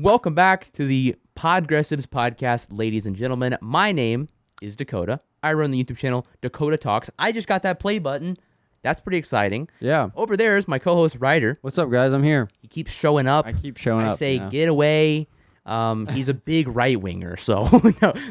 Welcome back to the Podgressives podcast, ladies and gentlemen. My name is Dakota. I run the YouTube channel Dakota Talks. I just got that play button. That's pretty exciting. Yeah. Over there is my co-host Ryder. What's up, guys? I'm here. He keeps showing up. I keep showing up. I say, you know? get away. He's a big right winger, so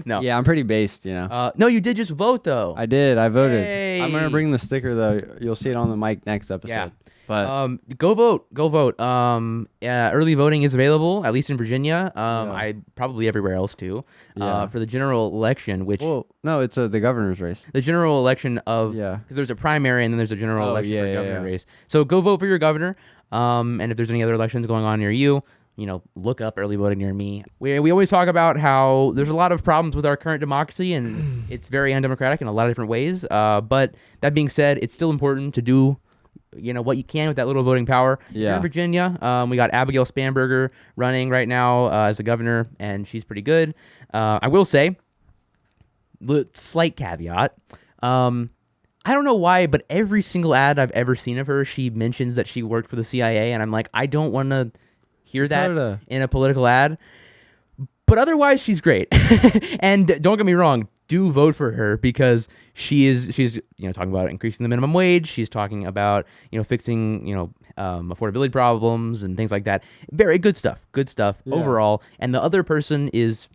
no. Yeah, I'm pretty based, you know. No, you did just vote though. I did. I voted. Yay. I'm gonna bring the sticker though. You'll see it on the mic next episode. Yeah. But Go vote. Go vote. Early voting is available, at least in Virginia. I probably everywhere else too. Yeah. For the general election, which well, no, it's the governor's race. the general election of Yeah. because there's a primary and then there's a general Oh, election for a yeah, governor yeah. race. So go vote for your governor. And if there's any other elections going on near you, look up early voting near me. We always talk about how there's a lot of problems with our current democracy and it's very undemocratic in a lot of different ways. But that being said, it's still important to do what you can with that little voting power. If you're Yeah. in Virginia, we got Abigail Spanberger running right now as the governor, and she's pretty good. I will say, slight caveat. I don't know why, but every single ad I've ever seen of her, she mentions that she worked for the CIA, and I'm like, I don't want to hear that in a political ad. But otherwise, she's great. And don't get me wrong, do vote for her because she's talking about increasing the minimum wage. She's talking about fixing affordability problems and things like that. Very good stuff. Good stuff overall. And the other person is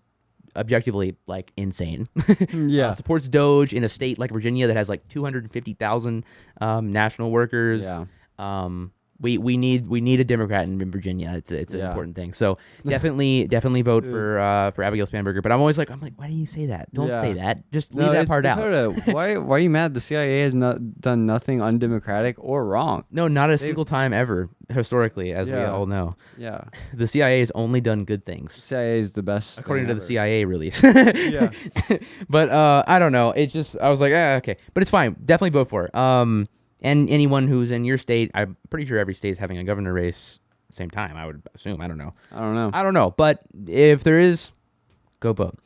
objectively like insane. Yeah. Supports Doge in a state like Virginia that has like 250,000 national workers. Yeah. We need a Democrat in Virginia. It's an important thing. So definitely vote for Abigail Spanberger. But I'm like, why do you say that? Don't say that. Just leave that part out. why are you mad? The CIA has not done nothing undemocratic or wrong. No, not a single time ever historically, as we all know. Yeah. The CIA has only done good things. CIA is the best. According to the ever. CIA release. Yeah. But I don't know. It just I was like, okay. But it's fine. Definitely vote for it. And anyone who's in your state, I'm pretty sure every state is having a governor race at the same time, I would assume. I don't know. I don't know. But if there is, go vote.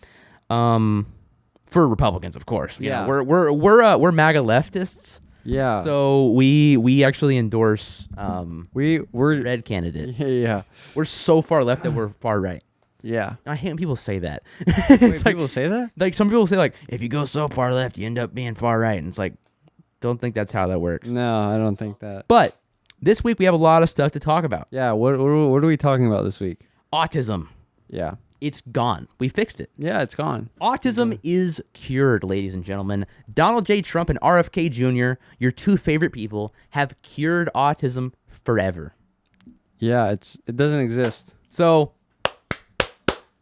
For Republicans, of course. You know, we're MAGA leftists. Yeah. So we actually endorse we're red candidate. Yeah. We're so far left that we're far right. Yeah. I hate when people say that. Wait, It's people say that? like some people say like if you go so far left, you end up being far right, and it's like don't think that's how that works. No, I don't think that. But this week we have a lot of stuff to talk about. Yeah, what are we talking about this week? Autism. Yeah. It's gone. We fixed it. Yeah, it's gone. Autism is cured, ladies and gentlemen. Donald J. Trump and RFK Jr., your two favorite people, have cured autism forever. Yeah, it doesn't exist. So,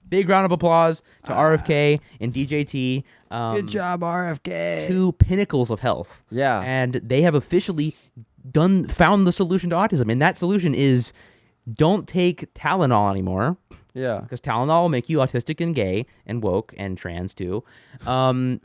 big round of applause to RFK and DJT. Good job, RFK. Two pinnacles of health. Yeah. And they have officially found the solution to autism. And that solution is don't take Tylenol anymore. Yeah. Because Tylenol will make you autistic and gay and woke and trans too. No,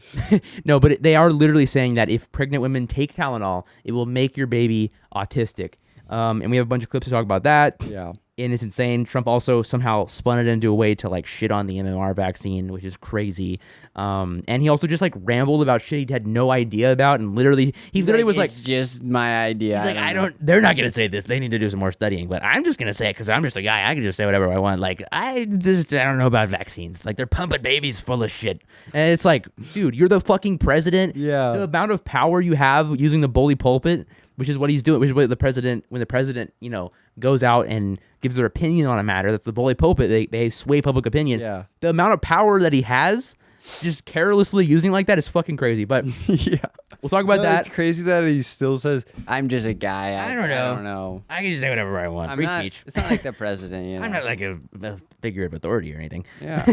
but they are literally saying that if pregnant women take Tylenol, it will make your baby autistic. And we have a bunch of clips to talk about that. Yeah. And it's insane. Trump also somehow spun it into a way to like shit on the MMR vaccine, which is crazy. And he also just like rambled about shit he had no idea about, and he literally was like, "It's just my idea." he's like, they're not gonna say this. They need to do some more studying, but I'm just gonna say it because I'm just a guy. I can just say whatever I want. Like I don't know about vaccines. Like they're pumping babies full of shit, and it's like, dude, you're the fucking president. Yeah. The amount of power you have using the bully pulpit, which is what he's doing, which is what the president, when the president, goes out and gives their opinion on a matter, that's the bully pulpit, they sway public opinion. Yeah. The amount of power that he has, just carelessly using like that is fucking crazy. But Yeah. we'll talk about that. It's crazy that he still says, "I'm just a guy. I don't know. I don't know. I can just say whatever I want. I'm Free not, speech. It's not like the president, you know." I'm not like a figure of authority or anything. Yeah.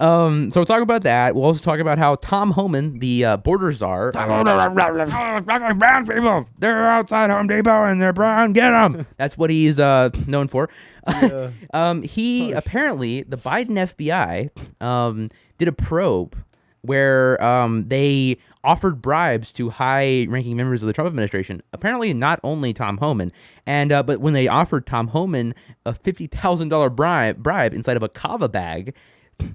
So we'll talk about that. We'll also talk about how Tom Homan, the border czar, fucking brown people, they're outside Home Depot and they're brown. Get them. That's what he's known for. He apparently, the Biden FBI did a probe where they offered bribes to high-ranking members of the Trump administration. Apparently, not only Tom Homan, and but when they offered Tom Homan a $50,000 bribe inside of a kava bag,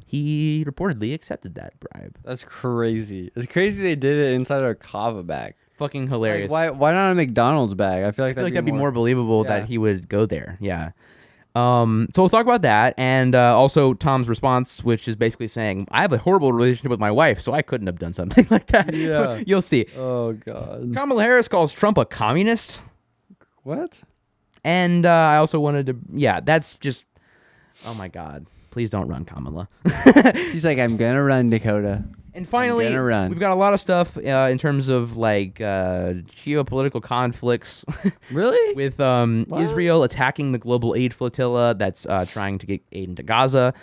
he reportedly accepted that bribe. That's crazy. It's crazy they did it inside of a kava bag. Fucking hilarious. Like, why not a McDonald's bag? I feel like that'd be more believable that he would go there. Yeah. So we'll talk about that, and also Tom's response, which is basically saying, I have a horrible relationship with my wife, so I couldn't have done something like that. Yeah. You'll see. Oh God. Kamala Harris calls Trump a communist. What? And I also wanted to, that's just, oh my God. Please don't run, Kamala. She's like, I'm gonna run, Dakota. And finally, gonna run. we've got a lot of stuff in terms of like geopolitical conflicts Really? with What? Israel attacking the global aid flotilla that's trying to get aid into Gaza.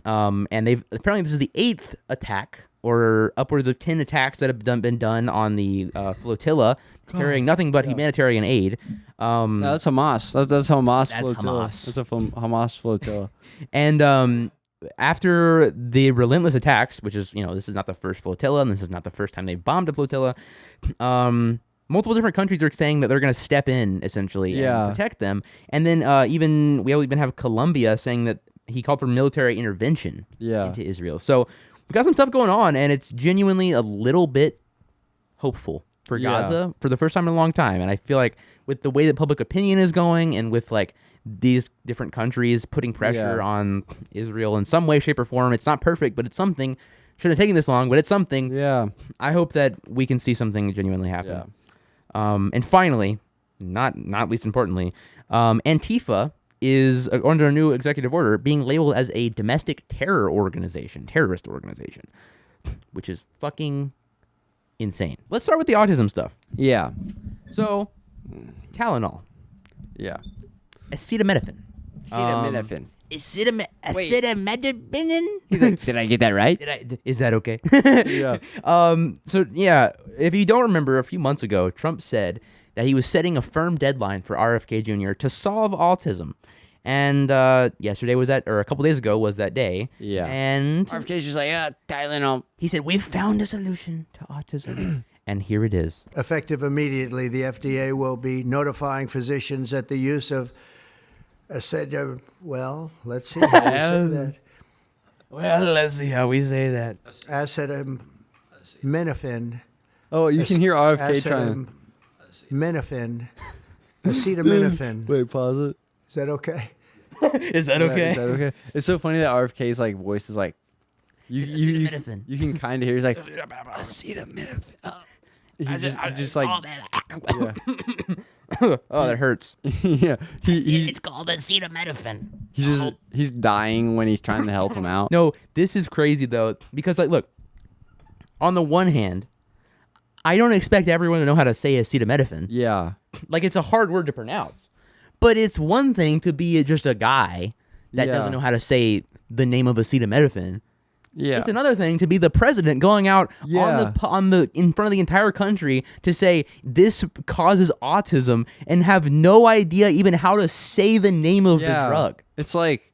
And apparently this is the 8th attack, or upwards of 10 attacks that have been done on the flotilla, carrying nothing but humanitarian aid. No, that's Hamas. That's Hamas. That's flotilla. Hamas. That's a Hamas flotilla. And after the relentless attacks, which is, this is not the first flotilla, and this is not the first time they've bombed a flotilla, multiple different countries are saying that they're going to step in, essentially, Yeah. and protect them. And then we even have Colombia saying that he called for military intervention Yeah. into Israel. So we got some stuff going on, and it's genuinely a little bit hopeful for Yeah. Gaza for the first time in a long time. And I feel like with the way that public opinion is going, and with like these different countries putting pressure Yeah. on Israel in some way, shape, or form, it's not perfect, but it's something. Shouldn't have taken this long, but it's something. Yeah. I hope that we can see something genuinely happen. Yeah. And finally, not least importantly, Antifa is under a new executive order being labeled as a domestic terrorist organization, which is fucking insane. Let's start with the autism stuff. Yeah. So, Tylenol, Yeah. acetaminophen. Acetaminophen. Acetaminophen. He's like, did I get that right? Is that okay? Yeah. So yeah, if you don't remember, a few months ago, Trump said that he was setting a firm deadline for RFK Jr. to solve autism. And yesterday was that, or a couple days ago was that day. Yeah. And RFK's just like, Tylenol. he said, we've found a solution to autism. And here it is. Effective immediately, the FDA will be notifying physicians that the use of well, let's see how we say that. Well, let's see how we say that. Acetaminophen. Oh, you can hear RFK trying. Acetaminophen. Acetaminophen. Wait, pause it. Is that okay? Is that okay? Is that okay? It's so funny that RFK's like voice is like, you can kind of hear. He's like, acetaminophen. He just like, yeah. Oh, that hurts. Yeah. It's called acetaminophen. He's dying when he's trying to help him out. No, this is crazy though, because like, look, on the one hand, I don't expect everyone to know how to say acetaminophen. Yeah. Like, it's a hard word to pronounce. But it's one thing to be just a guy that Yeah. doesn't know how to say the name of acetaminophen. Yeah. It's another thing to be the president going out Yeah. in front of the entire country to say this causes autism and have no idea even how to say the name of the drug. It's like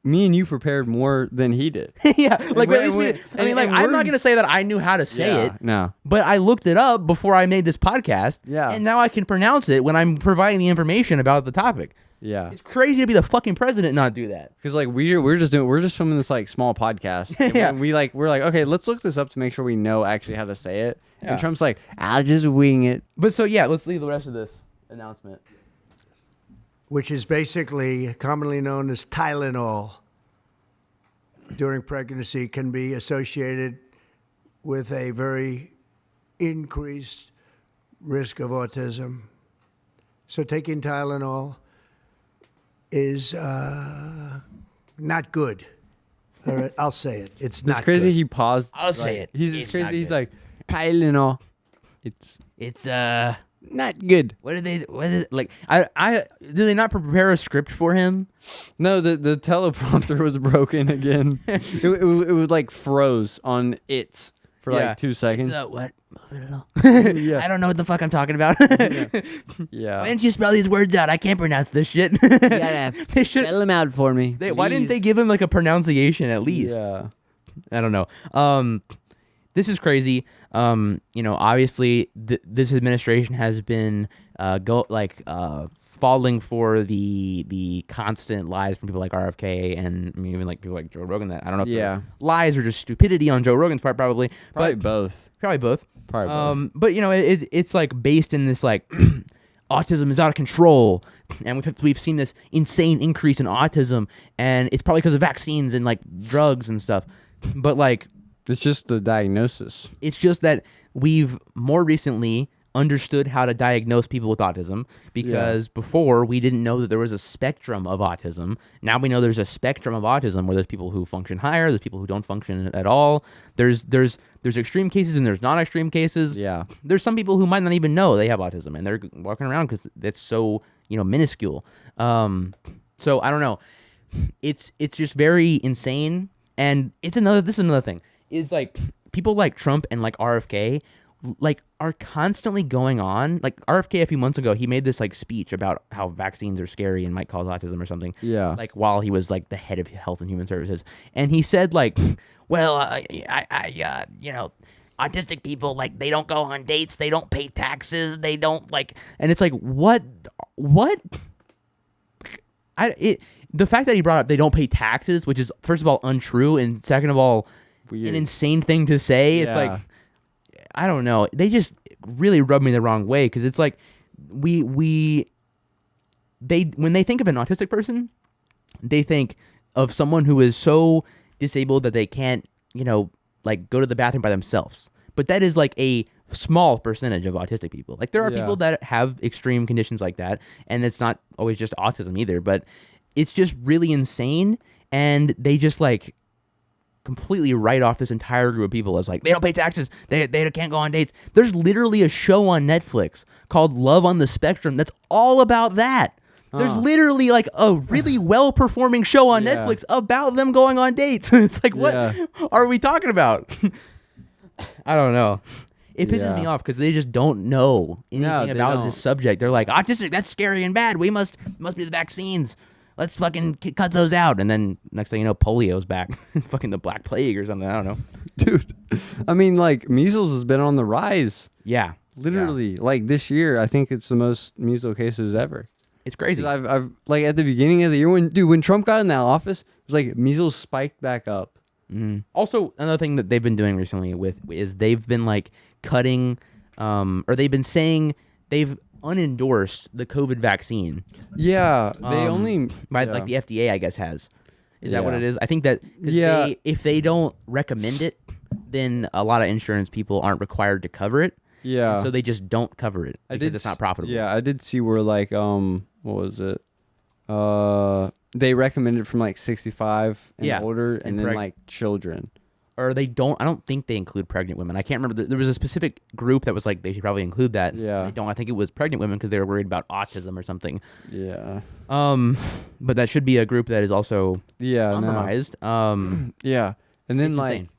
me and you prepared more than he did. Yeah, like we're- at least we're- I mean, and- like and I'm we're- not gonna say that I knew how to say it, No. but I looked it up before I made this podcast. Yeah. and now I can pronounce it when I'm providing the information about the topic. Yeah. It's crazy to be the fucking president and not do that. Because like we're just filming this like small podcast. And Yeah. we're like, okay, let's look this up to make sure we know actually how to say it. Yeah. And Trump's like, I'll just wing it. But so yeah, let's leave the rest of this announcement. Which is basically commonly known as Tylenol. During pregnancy can be associated with a very increased risk of autism. So taking Tylenol is not good. All right, I'll say it. It's not It's crazy. good. He paused. I'll say like, it. He's It's crazy. not He's good. like, Tylenol. It's It's not good. what is it like? I did they not prepare a script for him? No, the teleprompter was broken again. it was like froze on it for Yeah. like 2 seconds. What? Yeah. I don't know what the fuck I'm talking about. Yeah. Why didn't you spell these words out? I can't pronounce this shit. They should. Spell them out for me. Why didn't they give him like a pronunciation at least? Yeah. I don't know. This is crazy. Obviously, this administration has been falling for the constant lies from people like RFK and I mean, even like people like Joe Rogan. That I don't know. If Yeah. the lies or just stupidity on Joe Rogan's part, probably. Probably but both. probably both. Probably both. But it's like based in this like autism is out of control, and we've seen this insane increase in autism, and it's probably because of vaccines and like drugs and stuff. But like, It's just the diagnosis. it's just that we've more recently understood how to diagnose people with autism, because before we didn't know that there was a spectrum of autism. Now we know there's a spectrum of autism where there's people who function higher, there's people who don't function at all. There's extreme cases and there's non-extreme cases. Yeah. There's some people who might not even know they have autism, and they're walking around because it's so, minuscule. So I don't know. It's just very insane. And this is another thing, is like people like Trump and like RFK like are constantly going on. Like RFK a few months ago, he made this like speech about how vaccines are scary and might cause autism or something. Yeah. Like while he was like the head of Health and Human Services, and he said like, Well, autistic people, like, they don't go on dates, they don't pay taxes, they don't, like... and it's like what? The fact that he brought up they don't pay taxes, which is first of all untrue, and second of all Weird. an insane thing to say. It's Yeah. like, I don't know. They just really rub me the wrong way, because it's like when they think of an autistic person, they think of someone who is so disabled that they can't, like go to the bathroom by themselves. But that is like a small percentage of autistic people. Like there are Yeah. people that have extreme conditions like that, and it's not always just autism either, but it's just really insane, and they just like completely write off this entire group of people as like, they don't pay taxes, they can't go on dates. There's literally a show on Netflix called Love on the Spectrum that's all about that. There's literally like a really well-performing show on Yeah. Netflix about them going on dates. It's like, what Yeah. are we talking about? I don't know. It pisses me Yeah. off because they just don't know anything they about don't. this subject. They're like, autistic, that's scary and bad. We must be the vaccines. Let's fucking cut those out. And then next thing you know, polio's back. Fucking the Black Plague or something. I don't know. Dude, I mean, like, measles has been on the rise. Yeah. Literally. Like, this year, I think it's the most measles cases ever. It's crazy. 'Cause I've like, at the beginning of the year, when Trump got in that office, it was like measles spiked back up. Also, another thing that they've been doing recently is they've been like cutting, or they've been saying they've unendorsed the COVID vaccine. Yeah. They only... By yeah. like the FDA, I guess has. Is that what Yeah. it is? I think that 'cause Yeah. if they don't recommend it, then a lot of insurance people aren't required to cover it. Yeah. So they just don't cover it because it's not profitable. Yeah, I did see where, like, what was it? They recommended from like 65 and Yeah, older, and and then preg- like children. Or they don't. I don't think they include pregnant women. I can't remember. There was a specific group that was like they should probably include that. Yeah. They don't. I think it was pregnant women because they were worried about autism or something. Yeah. But that should be a group that is also Yeah. No. compromised. Yeah. And then It's like, insane.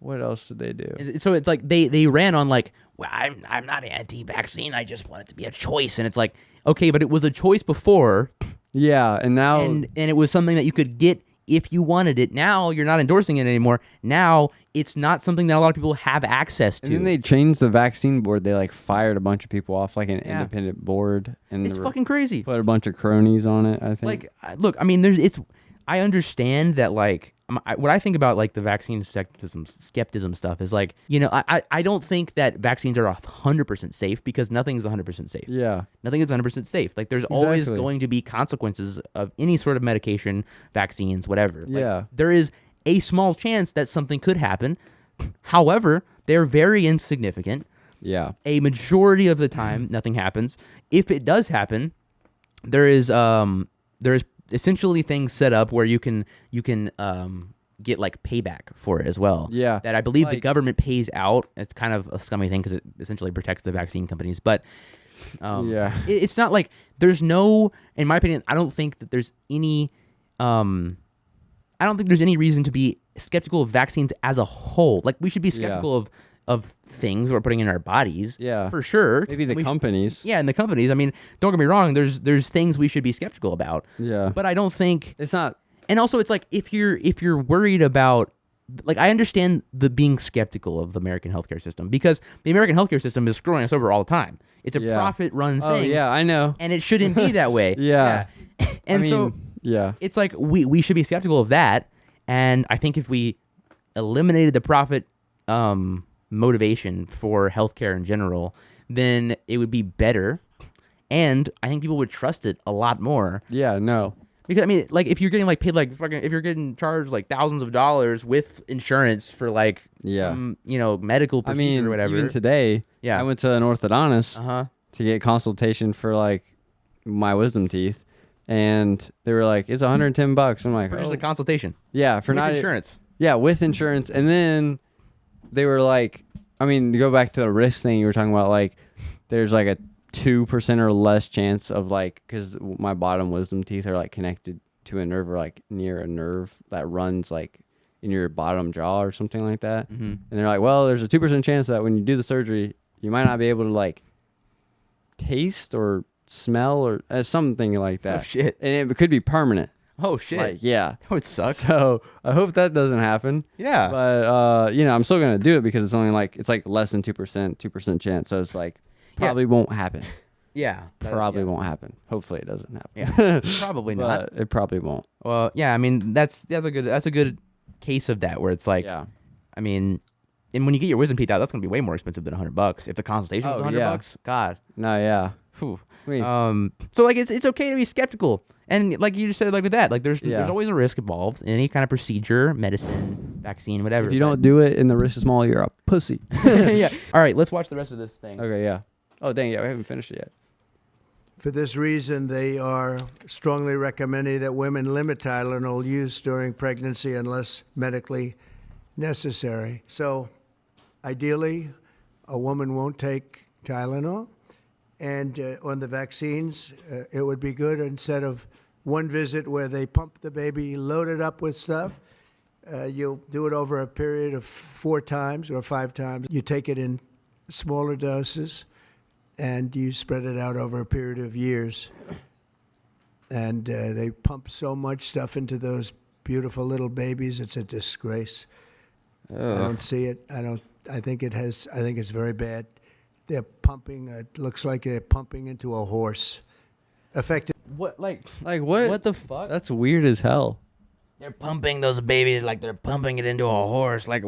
what else did they do? So it's like they ran on like, Well, I'm not anti-vaccine, I just want it to be a choice. and it's like, okay, but it was a choice before, Yeah, and now and it was something that you could get if you wanted it. Now you're not endorsing it anymore. Now it's not something that a lot of people have access to. and then they changed the vaccine board. They like fired a bunch of people off, like an Yeah. independent board, and it's they fucking crazy. put a bunch of cronies on it. I think. Like, look, I mean, I understand that, like, what I think about, like, the vaccine skepticism stuff is, like, I don't think that vaccines are 100% safe, because nothing's 100% safe. yeah, Nothing is 100% safe. Like, there's always Exactly. going to be consequences of any sort of medication, vaccines, whatever. Like, Yeah. there is a small chance that something could happen. However, they're very insignificant. yeah, A majority of the time, nothing happens. If it does happen, there is essentially things set up where you can get like payback for it as well. Yeah. That I believe the Like- government pays out. It's kind of a scummy thing because it essentially protects the vaccine companies. But Yeah. it's not like there's no, in my opinion, I don't think that there's any, I don't think there's any reason to be skeptical of vaccines as a whole. Like, we should be skeptical of things we're putting in our bodies. Yeah. For sure. maybe the We- companies. yeah, and the companies. I mean, don't get me wrong. There's things we should be skeptical about. Yeah. But I don't think. It's not. And also, it's like if you're worried about, like, I understand the being skeptical of the American healthcare system, because the American healthcare system is screwing us over all the time. It's a Yeah. profit-run Oh thing. yeah, I know. And it shouldn't be that way. Yeah. And I mean, so yeah, it's like we should be skeptical of that. And I think if we eliminated the profit motivation for healthcare in general, then it would be better. and I think people would trust it a lot more. Yeah, no. Because I mean, like if you're getting like paid like fucking, if you're getting charged like thousands of dollars with insurance for like some medical I procedure mean, or whatever. even today, I went to an orthodontist to get consultation for like my wisdom teeth, and they were like, "It's $110." I'm like, for just a consultation. Yeah, for with not insurance. Yeah, with insurance, and then they were like, I mean, to go back to the risk thing you were talking about, like there's like a 2% or less chance of like, because my bottom wisdom teeth are like connected to a nerve or like near a nerve that runs like in your bottom jaw or something like that. And they're like, well, there's a 2% chance that when you do the surgery, you might not be able to like taste or smell or something like that. Oh shit! And it could be permanent. Oh shit! Like, yeah. That would suck. So I hope that doesn't happen. Yeah. But I'm still gonna do it because it's only like less than 2% chance. So it's like probably won't happen. Yeah. Probably won't happen. Hopefully it doesn't happen. Yeah. Probably not. But it probably won't. Well, yeah. I mean, that's a good case of that where it's like, I mean, and when you get your wisdom teeth out, that's gonna be way more expensive than $100 if the consultation was $100. God. No, yeah. Whew. I mean, So like it's okay to be skeptical, and like you just said, like with that, like there's always a risk involved in any kind of procedure, medicine, vaccine, whatever. if you don't do it and the risk is small, you're a pussy. Yeah. All right, let's watch the rest of this thing. Okay, yeah. Oh, dang, yeah, we haven't finished it yet. For this reason, they are strongly recommending that women limit Tylenol use during pregnancy unless medically necessary. So, ideally, a woman won't take Tylenol. And on the vaccines, it would be good instead of one visit where they pump the baby loaded up with stuff. You'll do it over a period of 4 times or 5 times. You take it in smaller doses, and you spread it out over a period of years. And they pump so much stuff into those beautiful little babies. It's a disgrace. I don't see it. I think it's very bad. They're pumping. It looks like they're pumping into a horse. Effective. What Like what? What the fuck? That's weird as hell. They're pumping those babies like they're pumping it into a horse. Like,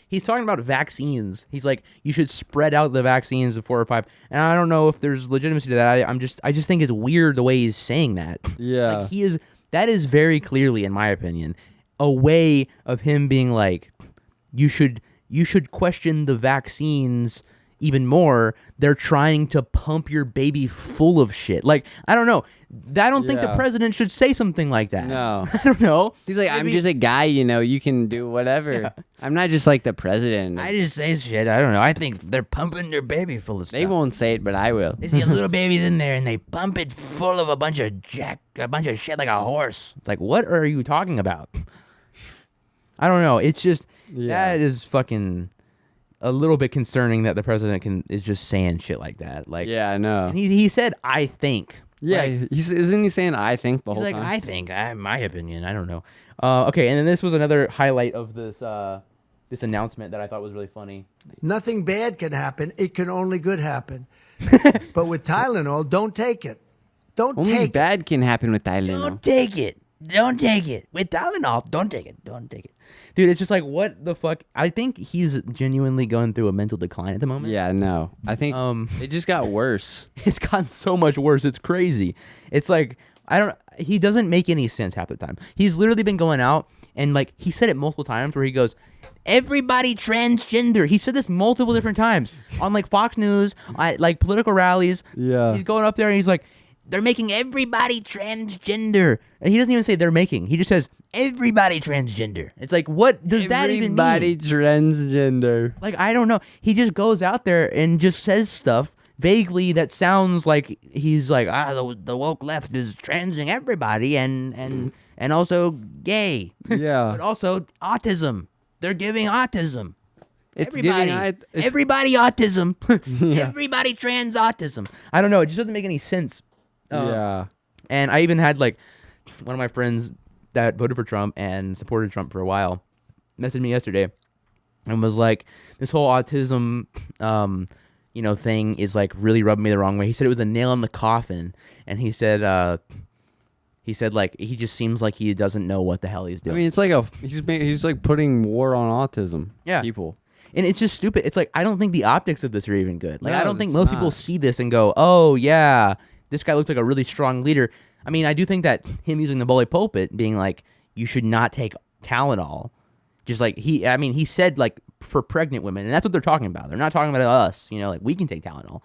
He's talking about vaccines. He's like, you should spread out the vaccines to 4 or 5. And I don't know if there's legitimacy to that. I just think it's weird the way he's saying that. Yeah. Like that is very clearly, in my opinion, a way of him being like, you should question the vaccines even more. They're trying to pump your baby full of shit. Like, I don't know. I don't think the president should say something like that. No. I don't know. He's like, I'm just a guy, you can do whatever. Yeah. I'm not just like the president. I just say shit. I don't know. I think they're pumping their baby full of stuff. They won't say it, but I will. They see a little baby's in there and they pump it full of a bunch of shit like a horse. It's like, what are you talking about? I don't know. It's just, that is fucking a little bit concerning that the president is just saying shit like that. Like, yeah, I know. He said, I think. Yeah, like, isn't he saying I think the whole like, time? I think, my opinion. I don't know. Okay, and then this was another highlight of this announcement that I thought was really funny. Nothing bad can happen. It can only good happen. But with Tylenol, don't take it. Only bad can happen with Tylenol. Don't take it. Don't take it. With Tylenol, don't take it. Don't take it. Dude, it's just like, what the fuck? I think he's genuinely going through a mental decline at the moment. Yeah, no. I think it just got worse. It's gotten so much worse. It's crazy. It's like, he doesn't make any sense half the time. He's literally been going out and like, he said it multiple times where he goes, everybody transgender. He said this multiple different times on like Fox News, like political rallies. Yeah. He's going up there and he's like, they're making everybody transgender. and he doesn't even say they're making. He just says everybody transgender. It's like, what does that even mean? Everybody transgender. Like, I don't know. He just goes out there and just says stuff vaguely that sounds like he's like, the woke left is transing everybody and also gay. Yeah. but also autism. They're giving autism. It's Everybody. giving Everybody autism. Everybody trans autism. I don't know. It just doesn't make any sense. yeah. And I even had like one of my friends that voted for Trump and supported Trump for a while messaged me yesterday and was like, this whole autism thing is like really rubbing me the wrong way. He said it was a nail in the coffin, and he said like he just seems like he doesn't know what the hell he's doing. I mean, it's like he's like putting war on autism. Yeah. People. And it's just stupid. It's like, I don't think the optics of this are even good. Like, No, I don't think it's most people not. see this and go, oh yeah, this guy looks like a really strong leader. I mean, I do think that him using the bully pulpit, being like, you should not take Tylenol, just like he said like for pregnant women, and that's what they're talking about. They're not talking about us, like we can take Tylenol.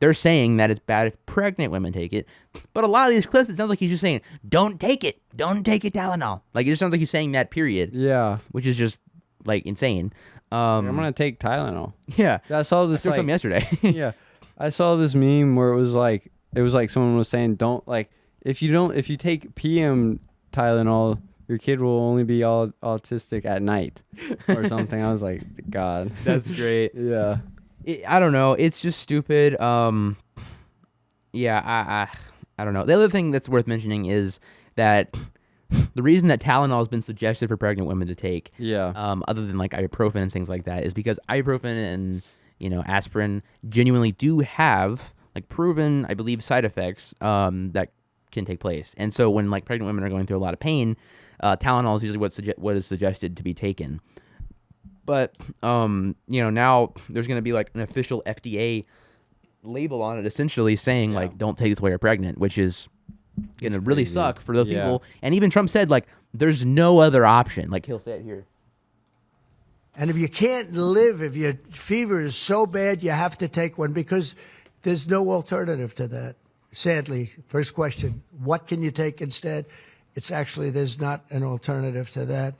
They're saying that it's bad if pregnant women take it, but a lot of these clips, it sounds like he's just saying, don't take it Tylenol. Like it just sounds like he's saying that period, Yeah. which is just like insane. I'm gonna take Tylenol. Yeah, I saw I this saw like, something yesterday. yeah, I saw this meme where it was like someone was saying, don't like if you take PM Tylenol, your kid will only be all autistic at night or something. I was like, God, That's great. yeah, I don't know. It's just stupid. Yeah, I don't know. The other thing that's worth mentioning is that the reason that Tylenol has been suggested for pregnant women to take, yeah, other than like ibuprofen and things like that, is because ibuprofen and aspirin genuinely do have like proven, I believe, side effects that can take place. And so when like pregnant women are going through a lot of pain, Tylenol is usually what is suggested to be taken. But now there's going to be like an official FDA label on it, essentially saying like, don't take this while you're pregnant, which is going to really crazy. suck for those Yeah. people. And even Trump said like, there's no other option. Like he'll say it here. And if you can't live, if your fever is so bad, you have to take one because there's no alternative to that. Sadly, first question, what can you take instead? It's actually, there's not an alternative to that.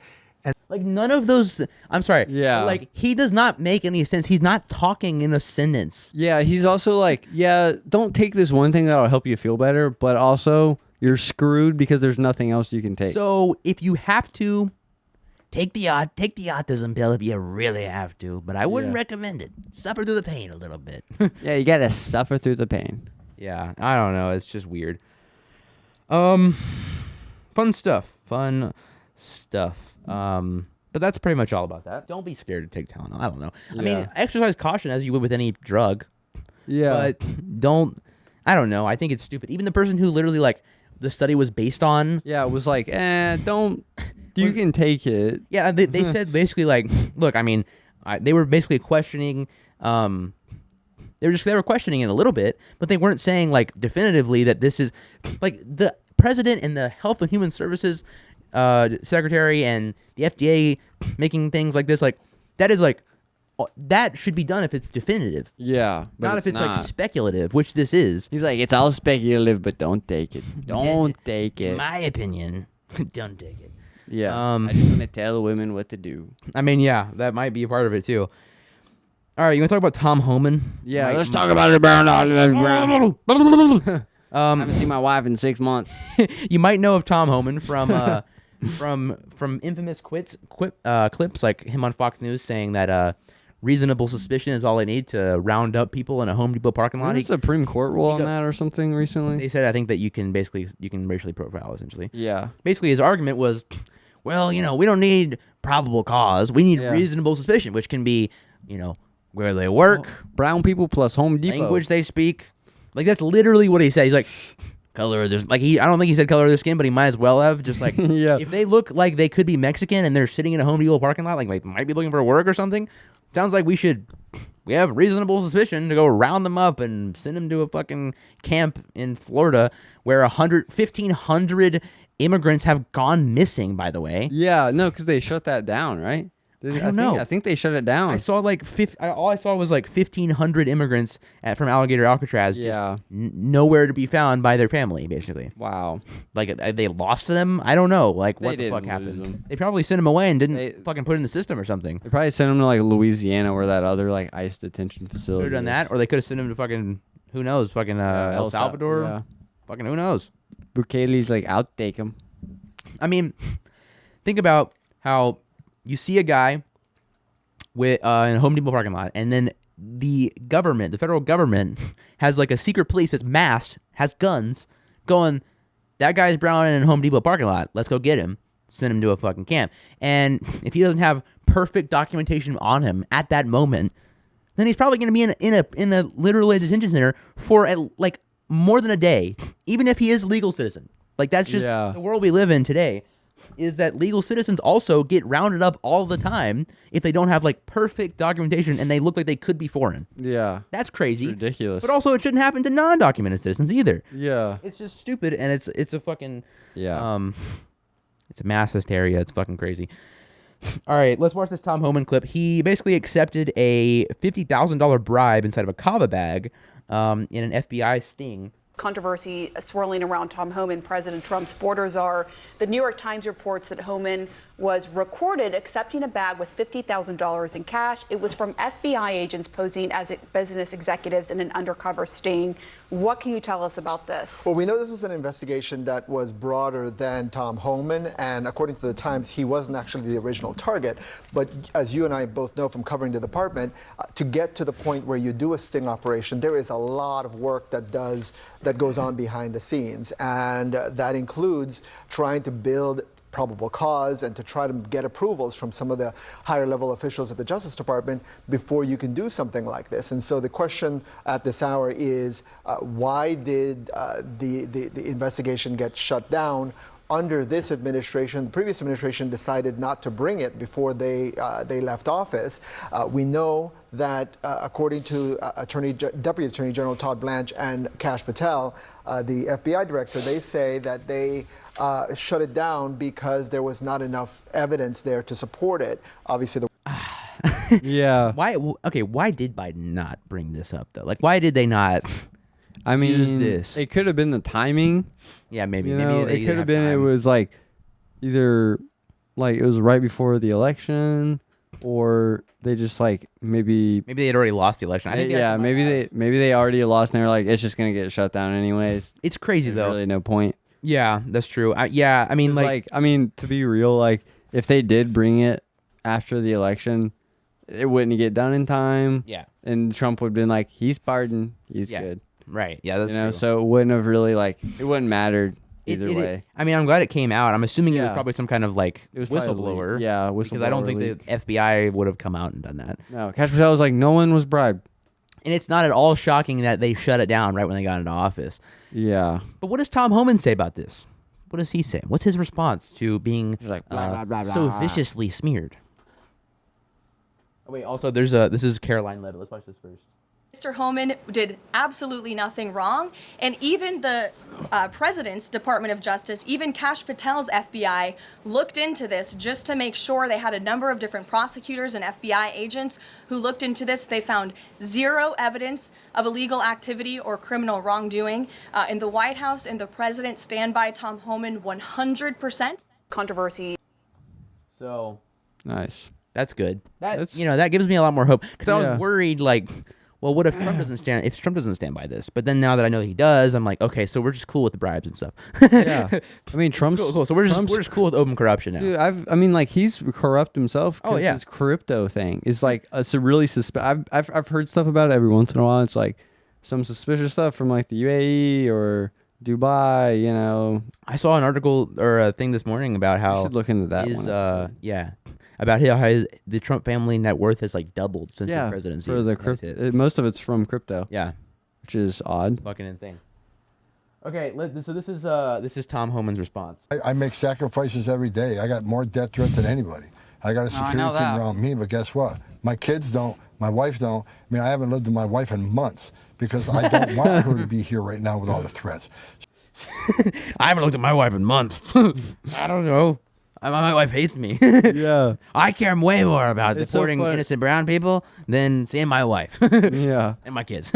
And Like none of those. I'm sorry. Yeah. but, like he does not make any sense. He's not talking in a sentence. yeah. He's also like, yeah, don't take this one thing that'll help you feel better, but also you're screwed because there's nothing else you can take. So if you have to, Take the autism pill if you really have to, but I wouldn't Yeah. recommend it. Suffer through the pain a little bit. yeah, you gotta suffer through the pain. yeah, I don't know. It's just weird. Fun stuff. But that's pretty much all about that. Don't be scared to take Tylenol. I don't know. I mean, Yeah. exercise caution as you would with any drug. Yeah, But don't. I don't know. I think it's stupid. Even the person who literally like the study was based on. yeah, it was like, don't. You can take it. Yeah, they said basically like, look, I mean, they were basically questioning. They were questioning it a little bit, but they weren't saying like definitively that this is like the president and the Health and Human Services secretary and the FDA making things like this. Like that is like that should be done if it's definitive, Yeah, but not if it's not. like speculative, which this is. He's like, it's all speculative, but don't take it. Don't take it. My opinion, don't take it. Yeah, Um, I just want to tell women what to do. I mean, yeah, that might be a part of it too. All right, you want to talk about Tom Homan? Yeah, My- let's talk about it, Brown. I Um, haven't seen my wife in 6 months. you might know of Tom Homan from from infamous clips like him on Fox News saying that reasonable suspicion is all they need to round up people in a Home Depot parking lot. Did the Supreme Court rule on got- that or something recently? They said I think that you can racially profile essentially. Yeah, Basically, his argument was, well, we don't need probable cause. We need Yeah. reasonable suspicion, which can be, where they work, brown people plus Home Depot. language they speak. Like that's literally what he said. He's like, color of their I don't think he said color of their skin, but he might as well have. Just like Yeah. if they look like they could be Mexican and they're sitting in a Home Depot parking lot, like might be looking for work or something. Sounds like we have reasonable suspicion to go round them up and send them to a fucking camp in Florida where 1,500 immigrants have gone missing. By the way, Yeah, no, because they shut that down, right? don't know. I think they shut it down. I saw like all I saw was like 1,500 immigrants from Alligator Alcatraz, Yeah. just nowhere to be found by their family, basically. Wow. Like they lost them. I don't know. Like what They the fuck didn't lose happened? them. They probably sent them away and didn't They- fucking put it in the system or something. They probably sent them to like Louisiana or that other like ICE detention Could facility. have done that, or they could have sent them to fucking who knows, fucking El Salvador. Yeah. Fucking who knows? Bukele's like, I'll take them. I mean, think about how you see a guy with in a Home Depot parking lot, and then the government, the federal government, has like a secret police that's masked, has guns, going, that guy's brown in a Home Depot parking lot. Let's go get him. Send him to a fucking camp. And if he doesn't have perfect documentation on him at that moment, then he's probably going to be in a literal detention center for like more than a day, even if he is a legal citizen. Like that's just Yeah. the world we live in today. is that legal citizens also get rounded up all the time if they don't have like perfect documentation and they look like they could be foreign. Yeah. That's crazy. It's ridiculous. But also, it shouldn't happen to non-documented citizens either. Yeah. It's just stupid, and it's a fucking Yeah. it's a mass hysteria. It's fucking crazy. All right, let's watch this Tom Homan clip. He basically accepted a $50,000 bribe inside of a kava bag in an FBI sting. Controversy swirling around Tom Homan, President Trump's border czar. The New York Times reports that Homan was recorded accepting a bag with $50,000 in cash. It was from FBI agents posing as business executives in an undercover sting. What can you tell us about this? Well, we know this was an investigation that was broader than Tom Homan, and according to the Times, he wasn't actually the original target. But as you and I both know from covering the department, to get to the point where you do a sting operation, there is a lot of work that goes on behind the scenes, and that includes trying to build probable cause and to try to get approvals from some of the higher level officials at the Justice Department before you can do something like this. And so the question at this hour is why did the investigation get shut down under this administration? The previous administration decided not to bring it before they left office. We know that according to Deputy Attorney General Todd Blanche and Kash Patel, the FBI director, they say that they shut it down because there was not enough evidence there to support it. Obviously, Yeah. Why? Okay, why did Biden not bring this up though? Like, why did they not? I mean, use this? It could have been the timing. Yeah, maybe. You Maybe know, they it didn't could have have been. It time. was like either like it was right before the election, or they just like maybe. Maybe they had already lost the election. I think they Yeah, actually might have. maybe they already lost, and they're like, it's just gonna get shut down anyways. It's crazy There's though. really no point. Yeah, that's true. Yeah, I mean, 'Cause, like, I mean, to be real, like if they did bring it after the election, it wouldn't get done in time. yeah, And Trump would have been like, he's pardoned, he's Yeah, good. right. Yeah, that's You know, true. so it wouldn't have really like it wouldn't mattered either way. I mean, I'm glad it came out. I'm assuming it was Yeah. probably some kind of like It was probably whistleblower. leak. Yeah, because I don't whistleblower think leak. the FBI would have come out and done that. No, Kash Patel was like, no one was bribed. And it's not at all shocking that they shut it down right when they got into office. Yeah. But what does Tom Homan say about this? What does he say? What's his response to being He's like, blah, blah, blah, so blah. viciously smeared? Oh, wait, also, this is Caroline Levitt. Let's watch this first. Mr. Homan did absolutely nothing wrong, and even the president's Department of Justice, even Kash Patel's FBI, looked into this just to make sure. They had a number of different prosecutors and FBI agents who looked into this. They found zero evidence of illegal activity or criminal wrongdoing in the White House, and the president stand by Tom Homan 100%. Controversy. So Nice. that's good. That's- That gives me a lot more hope because I Yeah. was worried like, well, what if Trump doesn't stand? If Trump doesn't stand by this, but then now that I know he does, I'm like, okay, so we're just cool with the bribes and stuff. Yeah. I mean, Trump's cool. So we're Trump's- just cool with open corruption now. Dude, I mean, like he's corrupt himself. 'Cause Oh, yeah. His crypto thing is like it's a really I've heard stuff about it every once in a while. It's like some suspicious stuff from like the UAE or Dubai. You know, I saw an article or a thing this morning about you how should look into that his one. episode. about how the Trump family net worth has like doubled since his presidency. for the That's it. crypto. Most of it's from crypto, Yeah, which is odd. fucking insane. Okay, so this is Tom Homan's response. I make sacrifices every day. I got more death threats than anybody. I got a security team around me, but guess what? My kids don't. My wife don't. I mean, I haven't lived with my wife in months because I don't want her to be here right now with all the threats. I haven't looked at my wife in months. I don't know. My wife hates me. Yeah, I care way more about It's so deporting fun- innocent brown people than seeing my wife yeah. and my kids.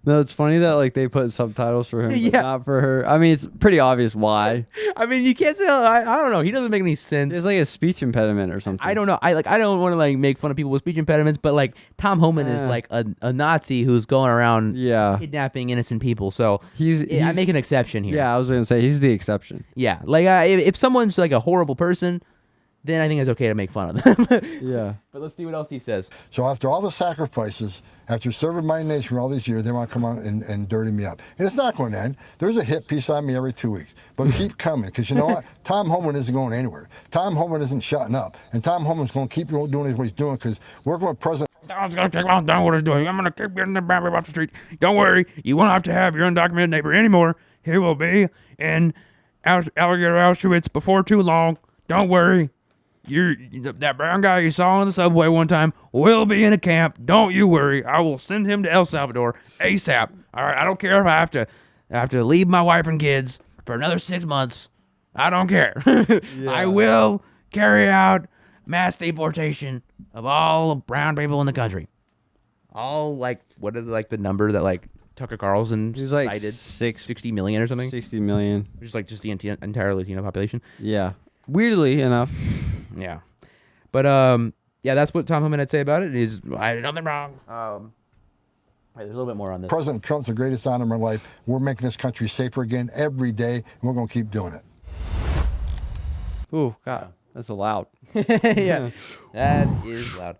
No, it's funny that like they put subtitles for him, but Yeah. not for her. I mean, it's pretty obvious why. I mean, you can't say. I don't know. He doesn't make any sense. It's like a speech impediment or something. I don't know. I don't want to like make fun of people with speech impediments, but like Tom Homan is Eh. like a Nazi who's going around Yeah, kidnapping innocent people. So he's I make an exception here. Yeah, I was gonna say he's the exception. Yeah. Like if someone's like a horrible person, then I think it's okay to make fun of them. Yeah. But let's see what else he says. So after all the sacrifices, after serving my nation for all these years, they want to come out and dirty me up. And it's not going to end. There's a hit piece on me every 2 weeks. But keep coming, because you know what? Tom Homan isn't going anywhere. Tom Homan isn't shutting up. And Tom Homan's going to keep doing what he's doing, because working with President... It's going to take long down what it's doing. I'm going to keep getting the battery off the street. Don't worry. You won't have to have your undocumented neighbor anymore. He will be in Alligator Auschwitz before too long. Don't worry. That brown guy you saw on the subway one time will be in a camp. Don't you worry. I will send him to El Salvador ASAP. All right. I don't care if I have to leave my wife and kids for another 6 months. I don't care. I will carry out mass deportation of all brown people in the country. All like what is like the number that like Tucker Carlson He's like cited? 60 million or something. 60 million. Which is like just the entire Latino population. Yeah. Weirdly enough. Yeah. But yeah, that's what Tom Homan had to say about it. Is I did nothing wrong. There's a little bit more on this. President Trump's the greatest honor of my life. We're making this country safer again every day, and we're going to keep doing it. Ooh, God, that's loud. Yeah, that is loud.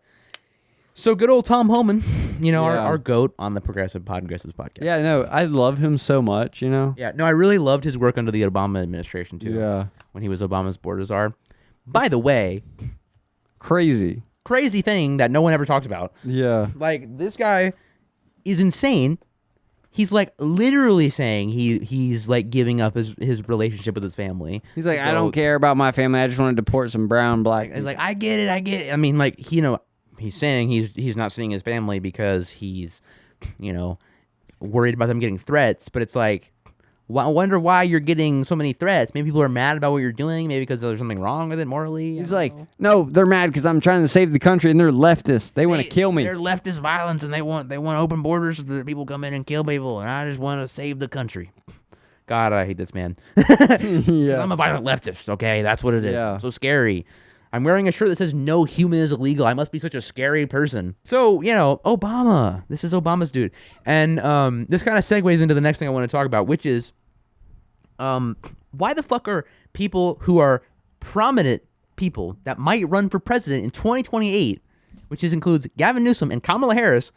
So good old Tom Homan, you know, Yeah. our goat on the Progressives podcast. Yeah, no, I love him so much, you know? Yeah, no, I really loved his work under the Obama administration too. Yeah. When he was Obama's border czar. By the way, Crazy. crazy thing that no one ever talked about. Yeah. Like this guy is insane. He's like literally saying he's like giving up his relationship with his family. He's like, I don't care about my family. I just want to deport some brown, black. He's like, I get it. I mean, like, he's saying he's not seeing his family because he's, worried about them getting threats. But it's like, I wonder why you're getting so many threats. Maybe people are mad about what you're doing. Maybe because there's something wrong with it morally. He's like, no, they're mad because I'm trying to save the country and they're leftists. They want to kill me. They're leftist violence, and they want open borders so that people come in and kill people, and I just want to save the country. God, I hate this man. Yeah. I'm a violent leftist, okay? That's what it is. Yeah. So scary. I'm wearing a shirt that says no human is illegal. I must be such a scary person. So, Obama. This is Obama's dude. And this kind of segues into the next thing I want to talk about, which is why the fuck are people who are prominent people that might run for president in 2028, which includes Gavin Newsom and Kamala Harris,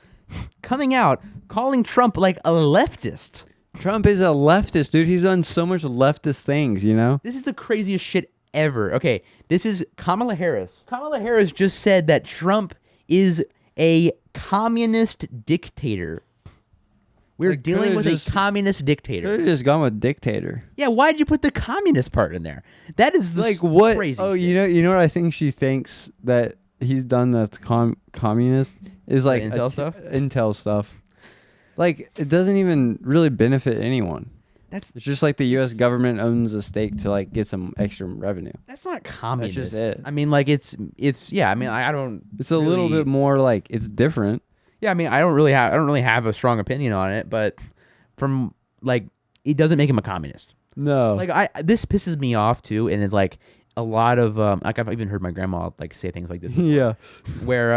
coming out calling Trump like a leftist? Trump is a leftist, dude. He's done so much leftist things, you know? This is the craziest shit ever. Okay, this is Kamala Harris. Kamala Harris just said that Trump is a communist dictator. We're They dealing could've with just- a communist Could dictator. have just gone with dictator. Yeah, why'd you put the communist part in there? That is Like what? Crazy Oh, shit. you know what I think she thinks that he's done that's communist is like Intel stuff? Intel stuff. Like it doesn't even really benefit anyone. That's It's just like the U.S. government owns a stake to like get some extra revenue. that's not communist. just it. I mean, like it's yeah. I mean, I don't. It's a little really- bit more like it's different. Yeah, I mean, I don't really have a strong opinion on it, but from like, it doesn't make him a communist. No, Like this pisses me off too, and it's like a lot of like I've even heard my grandma like say things like this before, yeah, where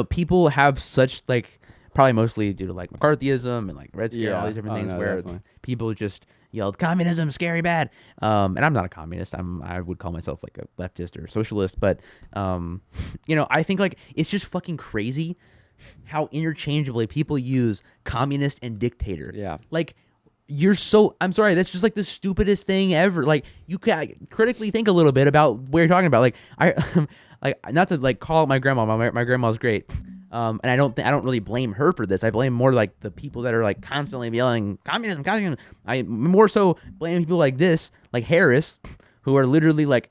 people have such like probably mostly due to like McCarthyism and like Red Scare, all Yeah. these different Oh, things no, where definitely. people just yelled communism scary bad, and I'm not a communist. I would call myself like a leftist or socialist, but I think like it's just fucking crazy how interchangeably people use communist and dictator. Yeah. Like I'm sorry, that's just like the stupidest thing ever. Like you can critically think a little bit about what you're talking about. Like like not to like call out my grandma. My grandma's great. And I don't really blame her for this. I blame more like the people that are like constantly yelling communism. I more so blame people like this, like Harris, who are literally like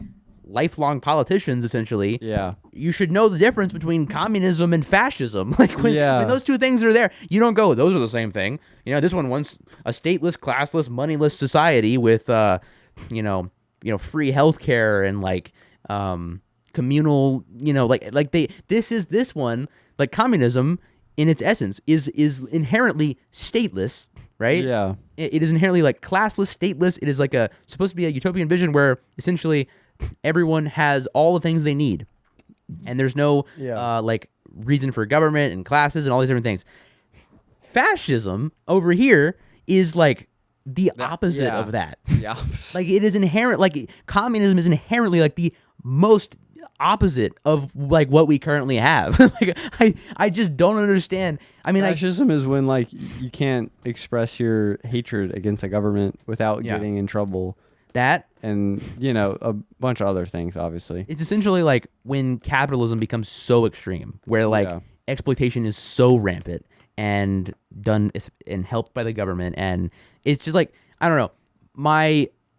lifelong politicians essentially. yeah. You should know the difference between communism and fascism. Like when those two things are there, you don't go, those are the same thing. This one wants a stateless, classless, moneyless society with free healthcare and like communal, this one, like communism in its essence is inherently stateless, right? Yeah. It is inherently like classless, stateless. It is like supposed to be a utopian vision where essentially everyone has all the things they need, and there's no like reason for government and classes and all these different things. Fascism over here is like the opposite yeah. of that. Yeah. Like it is inherent. Like communism is inherently like the most opposite of like what we currently have. Like I just don't understand. I mean, Fascism is when like you can't express your hatred against a government without Yeah. getting in trouble, that and a bunch of other things, obviously. it's essentially like when capitalism becomes so extreme, where like Yeah. exploitation is so rampant and done and helped by the government, and it's just like I don't know.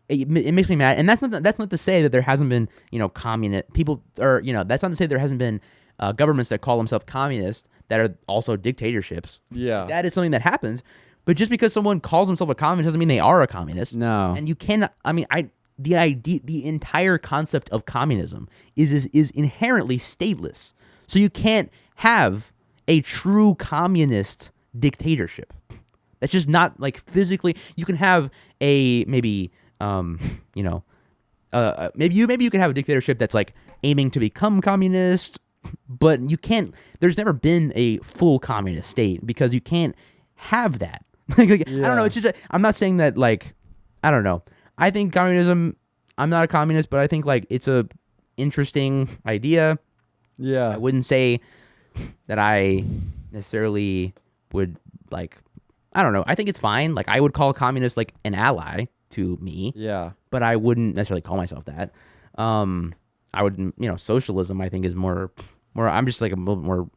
It makes me mad, and that's not to say that there hasn't been communist people, or that's not to say there hasn't been governments that call themselves communist that are also dictatorships. Yeah. That is something that happens. But just because someone calls themselves a communist doesn't mean they are a communist. No. And you cannot. I mean, the entire concept of communism is inherently stateless. So you can't have a true communist dictatorship. That's just not like physically. You can have a maybe maybe you can have a dictatorship that's like aiming to become communist, but you can't. There's never been a full communist state because you can't have that. I don't know. It's just I'm not saying that like I don't know. I think communism. I'm not a communist, but I think like it's a interesting idea. Yeah. I wouldn't say that I necessarily would like. I don't know. I think it's fine. Like I would call communist like an ally to me. Yeah. But I wouldn't necessarily call myself that. I would, socialism. I think is more. I'm just like a little more.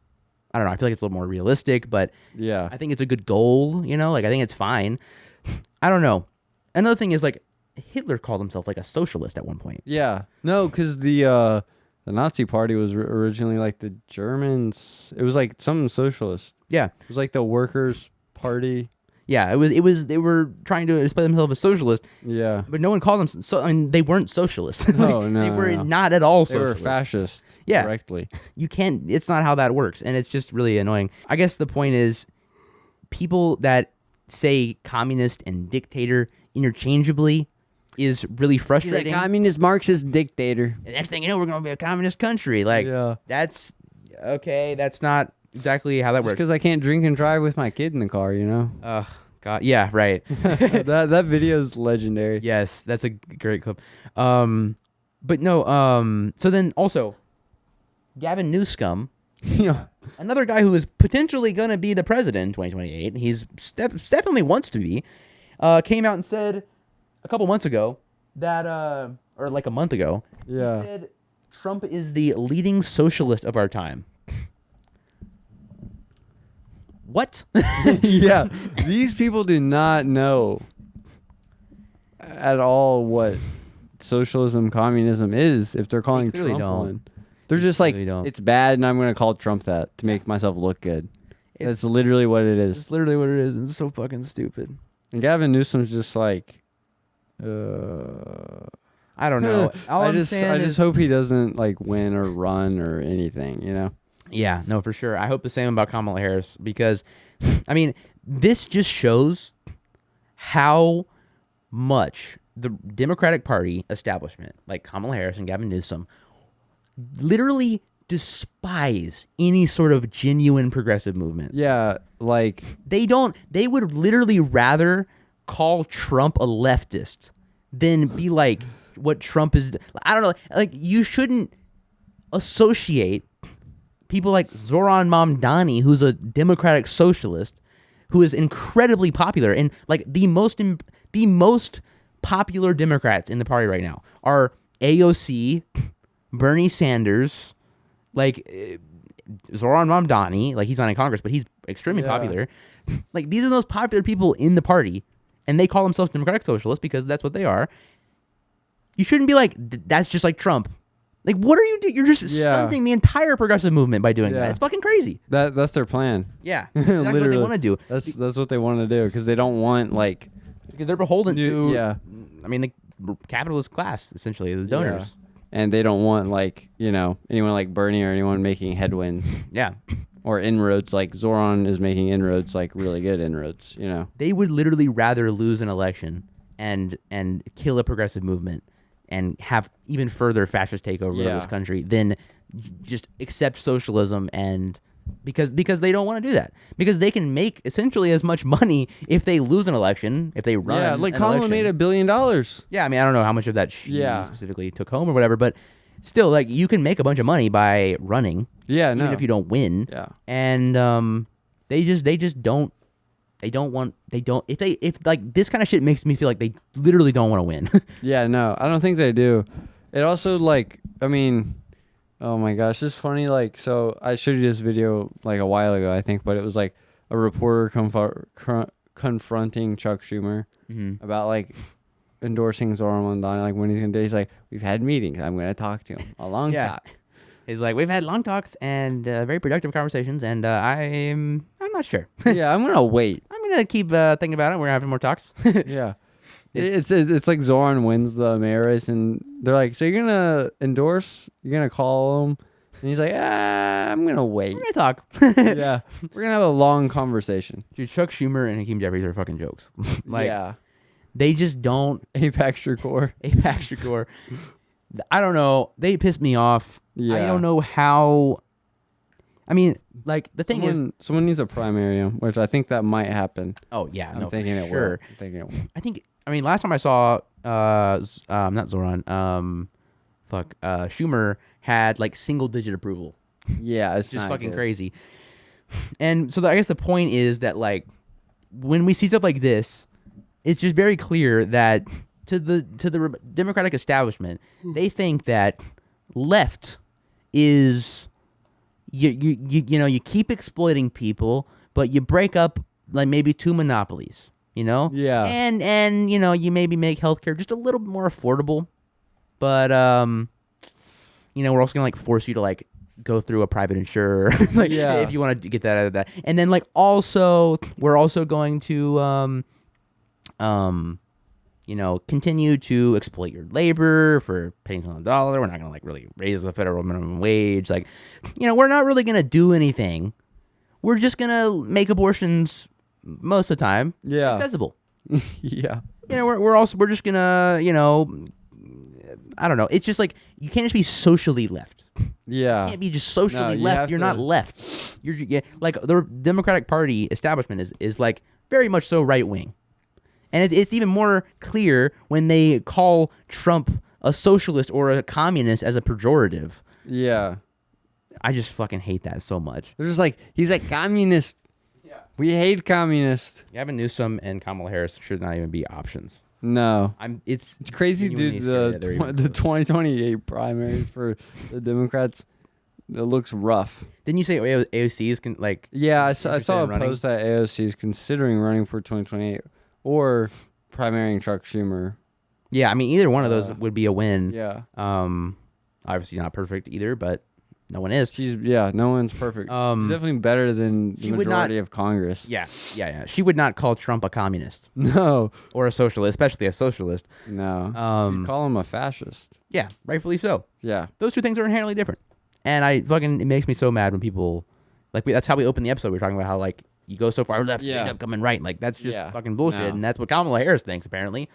I don't know. I feel like it's a little more realistic, but Yeah. I think it's a good goal. Like I think it's fine. I don't know. Another thing is like Hitler called himself like a socialist at one point. Yeah. No, because the Nazi Party was originally like the Germans. It was like something socialist. Yeah. It was like the Workers' Party. Yeah. It was. They were trying to display themselves as socialist. Yeah. But no one called them. So I mean, they weren't socialist. No, no, they were no. not at all They were socialist. fascist. Yeah. Directly. You can't. It's not how that works, and it's just really annoying. I guess the point is, people that say communist and dictator interchangeably is really frustrating. communist Marxist dictator. The next thing you know, we're going to be a communist country. Like, Yeah. that's okay. That's not exactly how that Just works. because I can't drink and drive with my kid in the car, Ugh, God, yeah, right. that video is legendary. Yes, that's a great clip. But no. So then also, Gavin Newsom, Yeah. another guy who is potentially going to be the president in 2028. He's definitely wants to be. Came out and said a couple months ago that, or like a month ago, Yeah. he said Trump is the leading socialist of our time. What? Yeah. These people do not know at all what socialism, communism is if they're calling clearly Trump don't. one. They're just like, clearly don't. it's bad and I'm going to call Trump that to make myself look good. That's literally what it is. It's literally what it is. It's so fucking stupid. And Gavin Newsom's just like, I don't know. All I I'm just saying is, hope he doesn't like win or run or anything, you know? yeah, no, for sure. I hope the same about Kamala Harris because, I mean, this just shows how much the Democratic Party establishment, like Kamala Harris and Gavin Newsom, literally despise any sort of genuine progressive movement. Yeah, like, They would literally rather call Trump a leftist than be like what Trump is. I don't know. Like, you shouldn't associate people like Zoran Mamdani, who's a Democratic socialist, who is incredibly popular, and like the most popular Democrats in the party right now are AOC, Bernie Sanders, like Zoran Mamdani, like he's not in Congress, but he's extremely popular. Like these are the most popular people in the party, and they call themselves Democratic Socialists because that's what they are. You shouldn't be like, that's just like Trump. Like, what are you doing? You're just stunting the entire progressive movement by doing that. It's fucking crazy. that's their plan. Yeah, that's exactly what they want to do. That's what they want to do because they don't want like Because they're beholden to, yeah. I mean, the capitalist class, essentially, the donors. Yeah. And they don't want like, anyone like Bernie or anyone making headwinds Yeah. or inroads. Like Zoran is making inroads, like really good inroads, They would literally rather lose an election and kill a progressive movement and have even further fascist takeover of this country than just accept socialism, and because they don't want to do that, because they can make essentially as much money if they lose an election, if they run. Yeah, like an Kamala election. made $1 billion. Yeah, I mean, I don't know how much of that she specifically took home or whatever, but still, like, you can make a bunch of money by running. Yeah, even if you don't win. Yeah. And they just don't. They don't want. They don't. If like this kind of shit makes me feel like they literally don't want to win. Yeah, no, I don't think they do. It also like, I mean, oh my gosh, it's funny. Like, confronting Chuck Schumer Mm-hmm. about like endorsing Zoran Mondani, like when he's gonna do. He's like, we've had meetings. I'm gonna talk to him a long Yeah. time. He's like, we've had long talks and very productive conversations, and I'm not sure. Yeah, I'm gonna wait. I'm gonna keep thinking about it. We're having more talks. Yeah. It's like Zoran wins the mayor race, and they're like, so you're gonna endorse? You're gonna call him? And he's like, I'm gonna wait. We're gonna talk. Yeah, we're gonna have a long conversation. Dude, Chuck Schumer and Hakeem Jeffries are fucking jokes. Like, yeah, they just don't. Apex Shakur. Apex Shakur. I don't know. They piss me off. I Yeah. don't know how. I mean, like the thing is. Someone needs a primary him, which I think that might happen. Oh yeah, I'm no, thinking for it sure. will. I'm thinking it will. I think. I mean, last time I saw, not Zoran. Schumer had like single-digit approval. Yeah, it's Just not fucking good. crazy. And so I guess the point is that like when we see stuff like this, it's just very clear that to the Democratic establishment, they think that left is you keep exploiting people, but you break up like maybe two monopolies, you know? Yeah. And you maybe make healthcare just a little bit more affordable, but we're also gonna like force you to like go through a private insurer, like Yeah. if you want to get that out of that. And then like also we're also going to continue to exploit your labor for pennies on the dollar. We're not gonna like really raise the federal minimum wage. Like, we're not really gonna do anything. We're just gonna make abortions most of the time accessible. Yeah. We're just gonna, I don't know. It's just like you can't just be socially left. Yeah. You can't be just socially you left. have You're to- not left. Like the Democratic Party establishment is like very much so right wing, and it's even more clear when they call Trump a socialist or a communist as a pejorative. Yeah. I just fucking hate that so much. They're just like, he's a communist. Yeah. We hate communists. Gavin Newsom and Kamala Harris should not even be options. No. It's crazy, genuinely dude. scary that they're even The close. 2028 primaries for the Democrats, it looks rough. Didn't you say AOC is like? Yeah, I saw interested a in running? post that AOC is considering running for 2028 or primarying Chuck Schumer. Yeah, I mean either one of those would be a win. Yeah. Obviously not perfect either, but no one is. No one's perfect. She's definitely better than the she would majority not- of Congress. Yeah. She would not call Trump a communist No. or a socialist, especially a socialist. No. She'd call him a fascist. Yeah, rightfully so. Yeah. Those two things are inherently different, and it makes me so mad when people that's how we opened the episode. We were talking about how like you go so far left, you end up coming right. Like that's just fucking bullshit, No. and that's what Kamala Harris thinks apparently.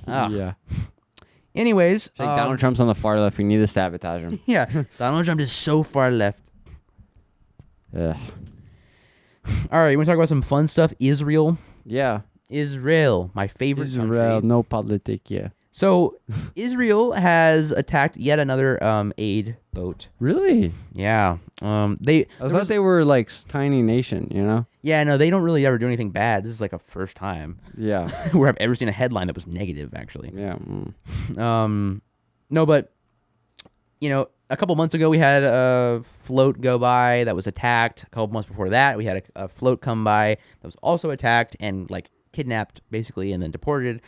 Ugh. Yeah. Anyways, It's like Donald Trump's on the far left. We need to sabotage him. yeah, Donald Trump is so far left. Ugh. All right, you want to talk about some fun stuff? Israel, my favorite Israel, country. no politic, yeah. So, Israel has attacked yet another aid boat. Really? Yeah. I thought they were like tiny nation, you know? Yeah, no, they don't really ever do anything bad. This is like a first time Yeah. where I've ever seen a headline that was negative, actually. Yeah. No, but a couple months ago we had a float go by that was attacked. A couple months before that, we had a float come by that was also attacked and like kidnapped, basically, and then deported.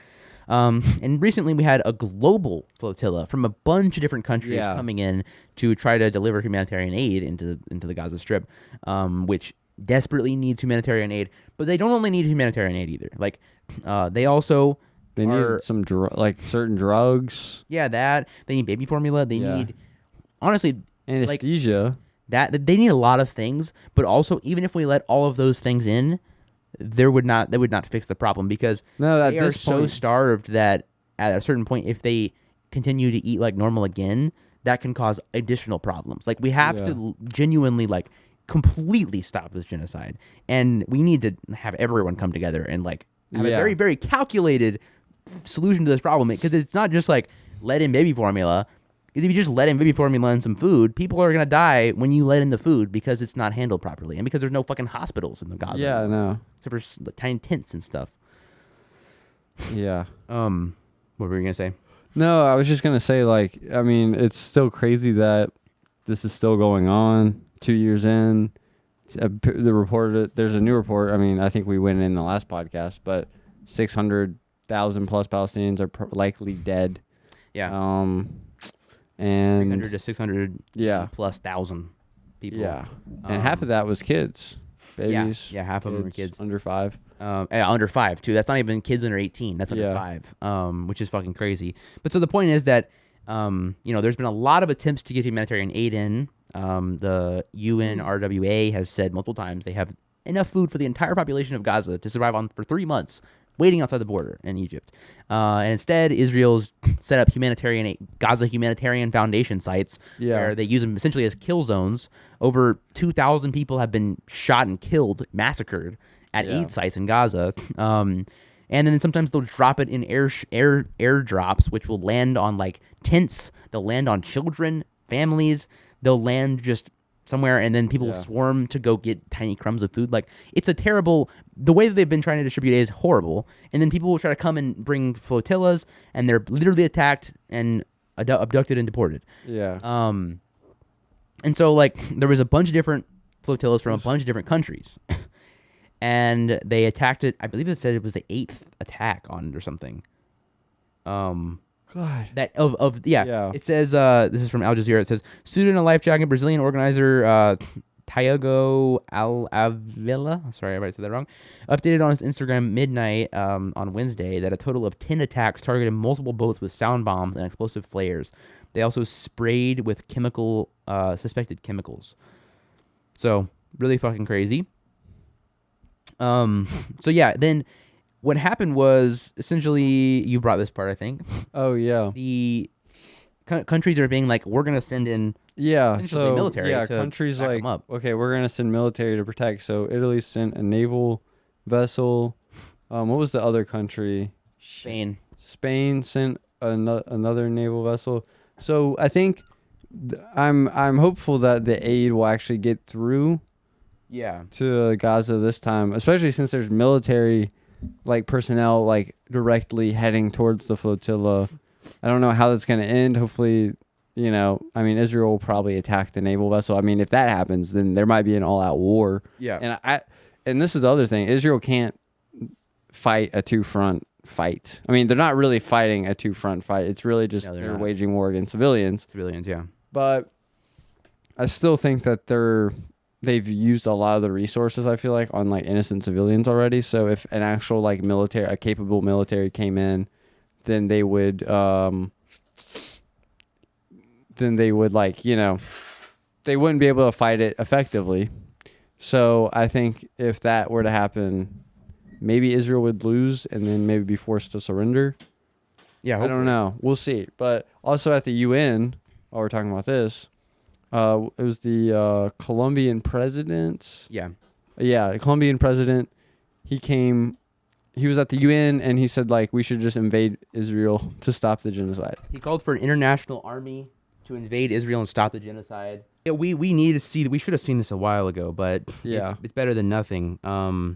And recently we had a global flotilla from a bunch of different countries coming in to try to deliver humanitarian aid into the Gaza Strip, which desperately needs humanitarian aid. But they don't only need humanitarian aid either. Like, they also need some certain drugs. Yeah, that they need baby formula. They need, honestly, anesthesia. That they need a lot of things. But also, even if we let all of those things in, they would not fix the problem because they are so starved that at a certain point, if they continue to eat like normal again, that can cause additional problems. Like we have to genuinely like completely stop this genocide, and we need to have everyone come together and like have a very, very calculated solution to this problem, because it's not just like let in baby formula. If you just let in baby formula and some food, people are gonna die when you let in the food because it's not handled properly and because there's no fucking hospitals in the Gaza. Yeah, no. Except for tiny tents and stuff. Yeah. What were you gonna say? No, I was just gonna say, like, I mean, it's still crazy that this is still going on 2 years in. The report. There's a new report. I mean, I think we went in the last podcast, but 600,000 plus Palestinians are likely dead. Yeah. And 300 to 600 yeah, plus thousand people. yeah, and half of that was kids, babies. Yeah, half of them were kids. under 5. Under 5 too. That's not even kids under 18. That's under Yeah. 5. Which is fucking crazy. But so the point is that, there's been a lot of attempts to get humanitarian aid in. The UNRWA has said multiple times they have enough food for the entire population of Gaza to survive on for 3 months, waiting outside the border in Egypt. And instead, Israel's set up Gaza humanitarian foundation sites where they use them essentially as kill zones. Over 2,000 people have been shot and killed, massacred at aid sites in Gaza. And then sometimes they'll drop it in airdrops, which will land on like tents. They'll land on children, families. They'll land just somewhere, and then people will swarm to go get tiny crumbs of food. Like, it's a terrible. The way that they've been trying to distribute aid is horrible. And then people will try to come and bring flotillas, and they're literally attacked and abducted and deported. Yeah. And so like there was a bunch of different flotillas from a bunch of different countries. And they attacked it. I believe it said it was the 8th attack on it or something. God. That yeah. It says this is from Al Jazeera. It says suited in a life jacket, Brazilian organizer Tiago Avila. Sorry, I said that wrong. Updated on his Instagram midnight on Wednesday that a total of 10 attacks targeted multiple boats with sound bombs and explosive flares. They also sprayed with suspected chemicals. So really fucking crazy. So yeah, then what happened was essentially you brought this part, I think. Oh yeah. The countries are being like, we're gonna send in essentially military. Yeah, to countries back like 'em up. okay, we're gonna send military to protect. So Italy sent a naval vessel. What was the other country? Spain. Spain sent another naval vessel. So I think I'm hopeful that the aid will actually get through. Yeah. To Gaza this time, especially since there's military like personnel like directly heading towards the flotilla. I don't know how that's going to end. Hopefully, I mean, Israel will probably attack the naval vessel. I mean, if that happens, then there might be an all-out war. Yeah. And this is the other thing. Israel can't fight a two-front fight. I mean, they're not really fighting a two-front fight. It's really just they're waging war against civilians. Civilians, yeah. But I still think that they've used a lot of the resources, I feel like, on like innocent civilians already. So if an actual like a capable military came in, then they would like, they wouldn't be able to fight it effectively. So I think if that were to happen, maybe Israel would lose and then maybe be forced to surrender. Yeah, I don't know. We'll see. But also at the UN, while we're talking about this, it was the Colombian president. Yeah. Yeah, the Colombian president. He was at the UN and he said, like, we should just invade Israel to stop the genocide. He called for an international army to invade Israel and stop the genocide. Yeah, we need to see. We should have seen this a while ago, but it's better than nothing. I'll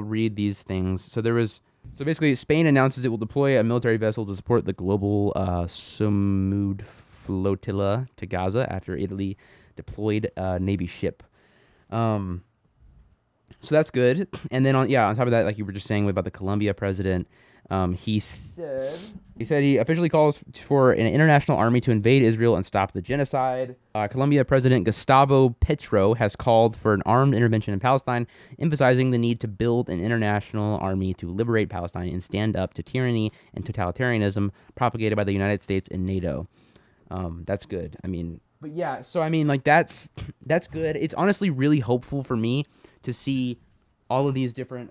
read these things. So basically, Spain announces it will deploy a military vessel to support the global Sumud flotilla to Gaza after Italy deployed a Navy ship. So that's good. And then on top of that, like you were just saying about the Colombia president, he said he officially calls for an international army to invade Israel and stop the genocide. Colombia President Gustavo Petro has called for an armed intervention in Palestine, emphasizing the need to build an international army to liberate Palestine and stand up to tyranny and totalitarianism propagated by the United States and NATO. That's good. I mean, but yeah, so I mean, like that's good. It's honestly really hopeful for me to see all of these different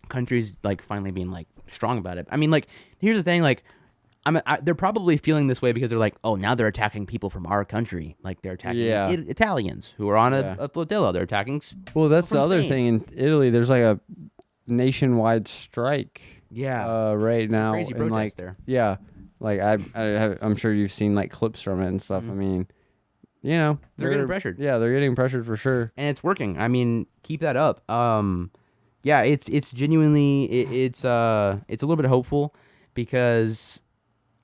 countries like finally being like strong about it. I mean, like here's the thing, like they're probably feeling this way because they're like, oh, now they're attacking people from our country, like they're attacking Italians who are on a flotilla. They're attacking. Well, that's the other Spain. thing in Italy. There's like a nationwide strike. Yeah. Right now, crazy and protest like there. yeah, like I'm sure you've seen like clips from it and stuff. I mean, they're getting pressured. Yeah, they're getting pressured for sure. And it's working. I mean, keep that up. Yeah, it's genuinely it's a little bit hopeful because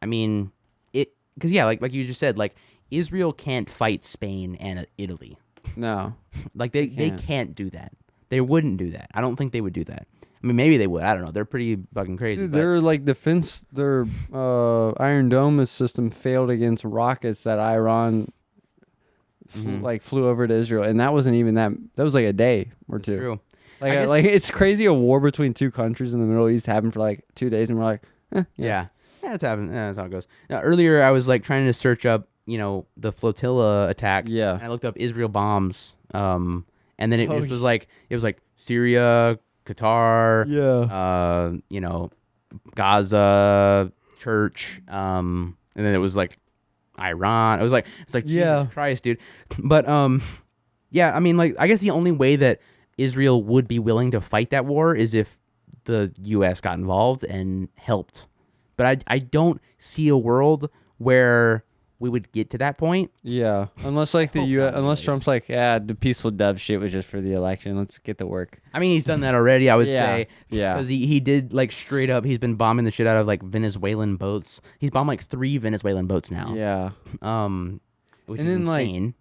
I mean like you just said, like Israel can't fight Spain and Italy. No. Like they can't do that. They wouldn't do that. I don't think they would do that. I mean, maybe they would. I don't know. They're pretty fucking crazy. Dude, but- their like defense, their Iron Dome system failed against rockets that Iran flew over to Israel, and that wasn't even that. That was like a day or It's two. true. Like, I guess- like it's crazy. A war between two countries in the Middle East happened for like 2 days, and we're like, Yeah, that's happened. Yeah, that's how it goes. Now, earlier, I was like trying to search up, the flotilla attack. Yeah. And I looked up Israel bombs. And then it Oh, just was like Syria, Qatar. yeah, Gaza, church. And then it was like Iran. It's like Yeah. Jesus Christ, dude. But yeah. I mean, like, I guess the only way that Israel would be willing to fight that war is if the U.S. got involved and helped. But I don't see a world where we would get to that point. yeah. Unless like the Hope U.S. not, Unless anyways. Trump's like, the peaceful dove shit was just for the election. Let's get to work. I mean, he's done that already, I would Yeah, say. yeah. Because he did, like, straight up, he's been bombing the shit out of, like, Venezuelan boats. He's bombed, like, 3 Venezuelan boats now. Yeah. Which And is then, like, insane.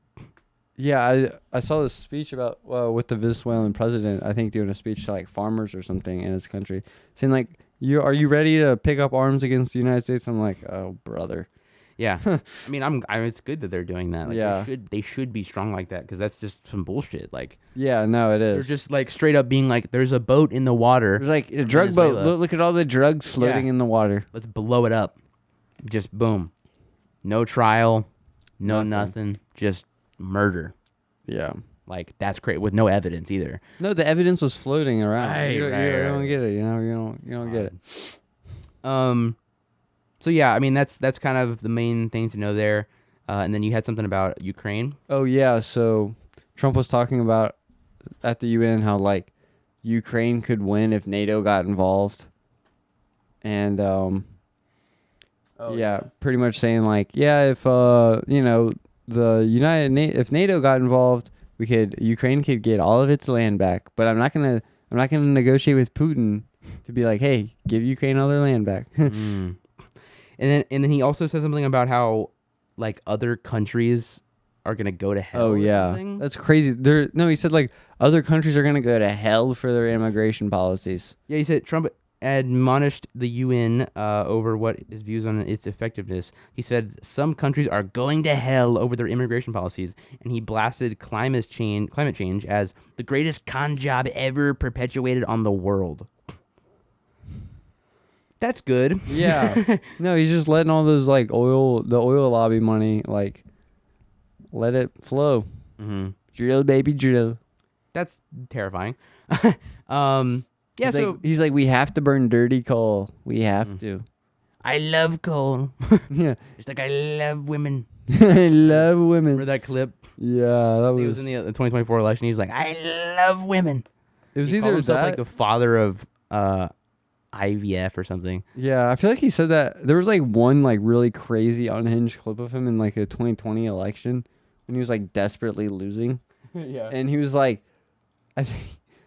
Yeah, I saw this speech about with the Venezuelan president, I think doing a speech to like farmers or something in his country, saying like, are you ready to pick up arms against the United States? I'm like, oh brother. Yeah. I mean, it's good that they're doing that. Like, Yeah. they should be strong like that, because that's just some bullshit. Like, Yeah, no, it they're is. just, like, straight up being like, there's a boat in the water. There's like a drug boat. Venezuela. Look at all the drugs floating Yeah. in the water. Let's blow it up. Just boom. No trial. No nothing. Just murder. Yeah. Like, that's great, with no evidence either. No, the evidence was floating around. Right, you right. don't get it. You don't get it. So yeah, I mean, that's kind of the main thing to know there. And then you had something about Ukraine. Oh yeah, so Trump was talking about at the UN how like Ukraine could win if NATO got involved, and pretty much saying like, if if NATO got involved, Ukraine could get all of its land back, but I'm not gonna negotiate with Putin to be like, hey, give Ukraine all their land back. And then he also said something about how, like, other countries are gonna go to hell. Oh or yeah, something. that's crazy. He said like other countries are gonna go to hell for their immigration policies. Yeah, he said Trump admonished the UN over what his views on its effectiveness. He said some countries are going to hell over their immigration policies, and he blasted climate change as the greatest con job ever perpetuated on the world. That's good. Yeah. No, he's just letting all those like the oil lobby money, like, let it flow. Mm-hmm. Drill, baby, drill. That's terrifying. Yeah, He's so like, he's like, we have to burn dirty coal. We have to. I love coal. Yeah. It's like I love women. I love women. for that clip, Yeah, that he was. was in the 2024 election. He's like, I love women. It was he called either himself that. like the father of IVF or something. Yeah, I feel like he said that. There was like one like really crazy unhinged clip of him in like a 2020 election when he was like desperately losing. Yeah. And he was like, I think,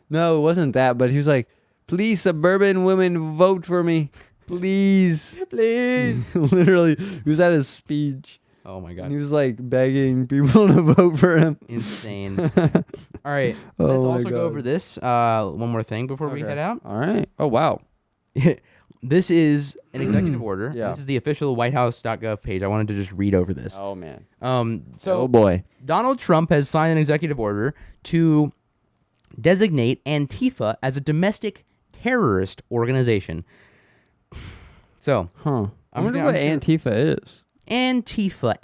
no, it wasn't that, but he was like, please, suburban women, vote for me. Please. Please. Literally, he was at his speech. Oh my And god. he was like begging people to vote for him. Insane. All right. Oh Let's my also go God. over this. One more thing before we head out. All right. Oh, wow. This is an executive order. Yeah. This is the official WhiteHouse.gov page. I wanted to just read over this. Oh, man. So Oh, boy. Donald Trump has signed an executive order to designate Antifa as a domestic terrorist organization. So, Huh. I I'm wonder gonna- what I'm Antifa is. Antifa.